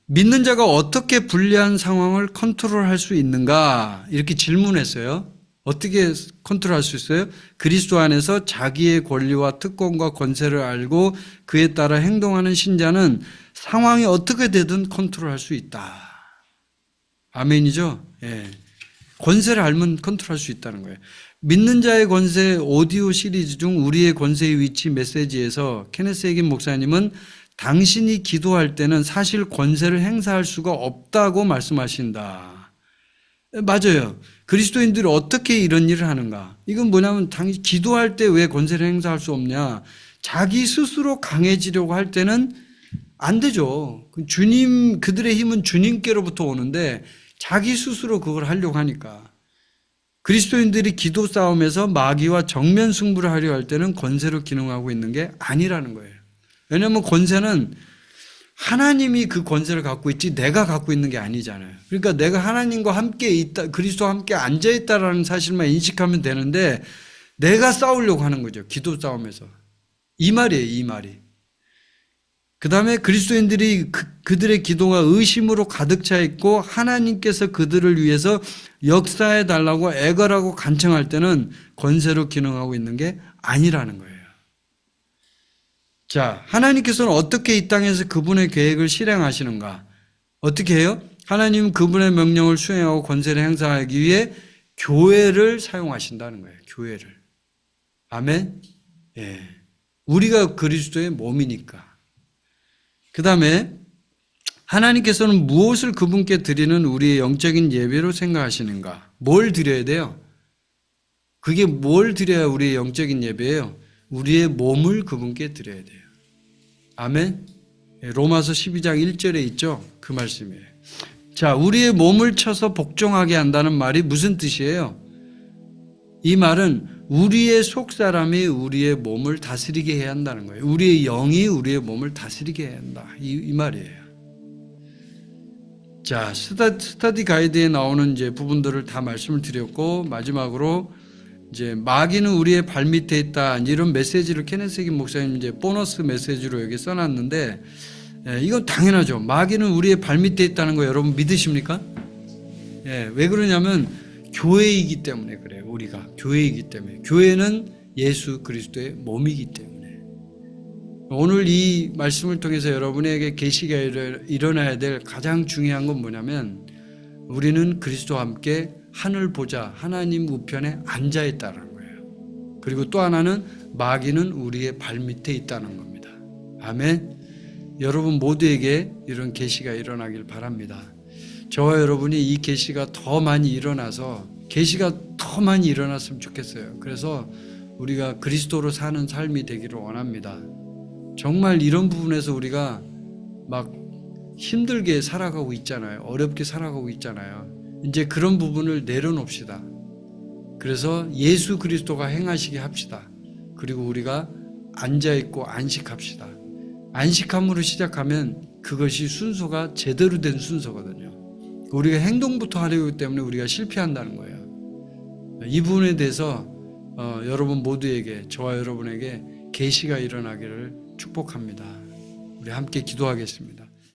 믿는 자가 어떻게 불리한 상황을 컨트롤할 수 있는가? 이렇게 질문했어요. 어떻게 컨트롤할 수 있어요? 그리스도 안에서 자기의 권리와 특권과 권세를 알고 그에 따라 행동하는 신자는 상황이 어떻게 되든 컨트롤할 수 있다. 아멘이죠? 예. 권세를 알면 컨트롤할 수 있다는 거예요. 믿는 자의 권세 오디오 시리즈 중 우리의 권세의 위치 메시지에서 케네스 해긴 목사님은 당신이 기도할 때는 사실 권세를 행사할 수가 없다고 말씀하신다. 맞아요. 그리스도인들이 어떻게 이런 일을 하는가? 이건 뭐냐면 당신 기도할 때 왜 권세를 행사할 수 없냐? 자기 스스로 강해지려고 할 때는 안 되죠. 주님, 그들의 힘은 주님께로부터 오는데 자기 스스로 그걸 하려고 하니까. 그리스도인들이 기도 싸움에서 마귀와 정면 승부를 하려 할 때는 권세로 기능하고 있는 게 아니라는 거예요. 왜냐하면 권세는 하나님이 그 권세를 갖고 있지 내가 갖고 있는 게 아니잖아요. 그러니까 내가 하나님과 함께 있다, 그리스도와 함께 앉아있다라는 사실만 인식하면 되는데 내가 싸우려고 하는 거죠. 기도 싸움에서. 이 말이에요. 이 말이. 그 다음에 그리스도인들이 그들의 기도가 의심으로 가득 차 있고 하나님께서 그들을 위해서 역사해 달라고 애걸하고 간청할 때는 권세로 기능하고 있는 게 아니라는 거예요. 자, 하나님께서는 어떻게 이 땅에서 그분의 계획을 실행하시는가? 어떻게 해요? 하나님은 그분의 명령을 수행하고 권세를 행사하기 위해 교회를 사용하신다는 거예요. 교회를. 아멘? 예. 우리가 그리스도의 몸이니까. 그 다음에 하나님께서는 무엇을 그분께 드리는 우리의 영적인 예배로 생각하시는가? 뭘 드려야 돼요? 그게 뭘 드려야 우리의 영적인 예배예요? 우리의 몸을 그분께 드려야 돼요. 아멘? 로마서 12장 1절에 있죠? 그 말씀이에요. 자, 우리의 몸을 쳐서 복종하게 한다는 말이 무슨 뜻이에요? 이 말은 우리의 속사람이 우리의 몸을 다스리게 해야 한다는 거예요. 우리의 영이 우리의 몸을 다스리게 해야 한다. 이 말이에요. 자, 스터디 가이드에 나오는 이제 부분들을 다 말씀을 드렸고, 마지막으로 이제 마귀는 우리의 발 밑에 있다. 이런 메시지를 케네스 해긴 목사님 이제 보너스 메시지로 여기 써놨는데, 이건 당연하죠. 마귀는 우리의 발 밑에 있다는 거 여러분 믿으십니까? 왜 그러냐면 교회이기 때문에 그래요. 우리가 교회이기 때문에. 교회는 예수 그리스도의 몸이기 때문에. 오늘 이 말씀을 통해서 여러분에게 계시가 일어나야 될 가장 중요한 건 뭐냐면 우리는 그리스도와 함께 하늘 보좌 하나님 우편에 앉아 있다는 거예요. 그리고 또 하나는 마귀는 우리의 발 밑에 있다는 겁니다. 아멘. 여러분 모두에게 이런 계시가 일어나길 바랍니다. 저와 여러분이 이 계시가 더 많이 일어나서 계시가 더 많이 일어났으면 좋겠어요. 그래서 우리가 그리스도로 사는 삶이 되기를 원합니다. 정말 이런 부분에서 우리가 막 힘들게 살아가고 있잖아요. 어렵게 살아가고 있잖아요. 이제 그런 부분을 내려놓읍시다. 그래서 예수 그리스도가 행하시게 합시다. 그리고 우리가 앉아있고 안식합시다. 안식함으로 시작하면 그것이 순서가 제대로 된 순서거든요. 우리가 행동부터 하려기 때문에 우리가 실패한다는 거예요. 이 부분에 대해서 여러분 모두에게, 저와 여러분에게 계시가 일어나기를 축복합니다. 우리 함께 기도하겠습니다.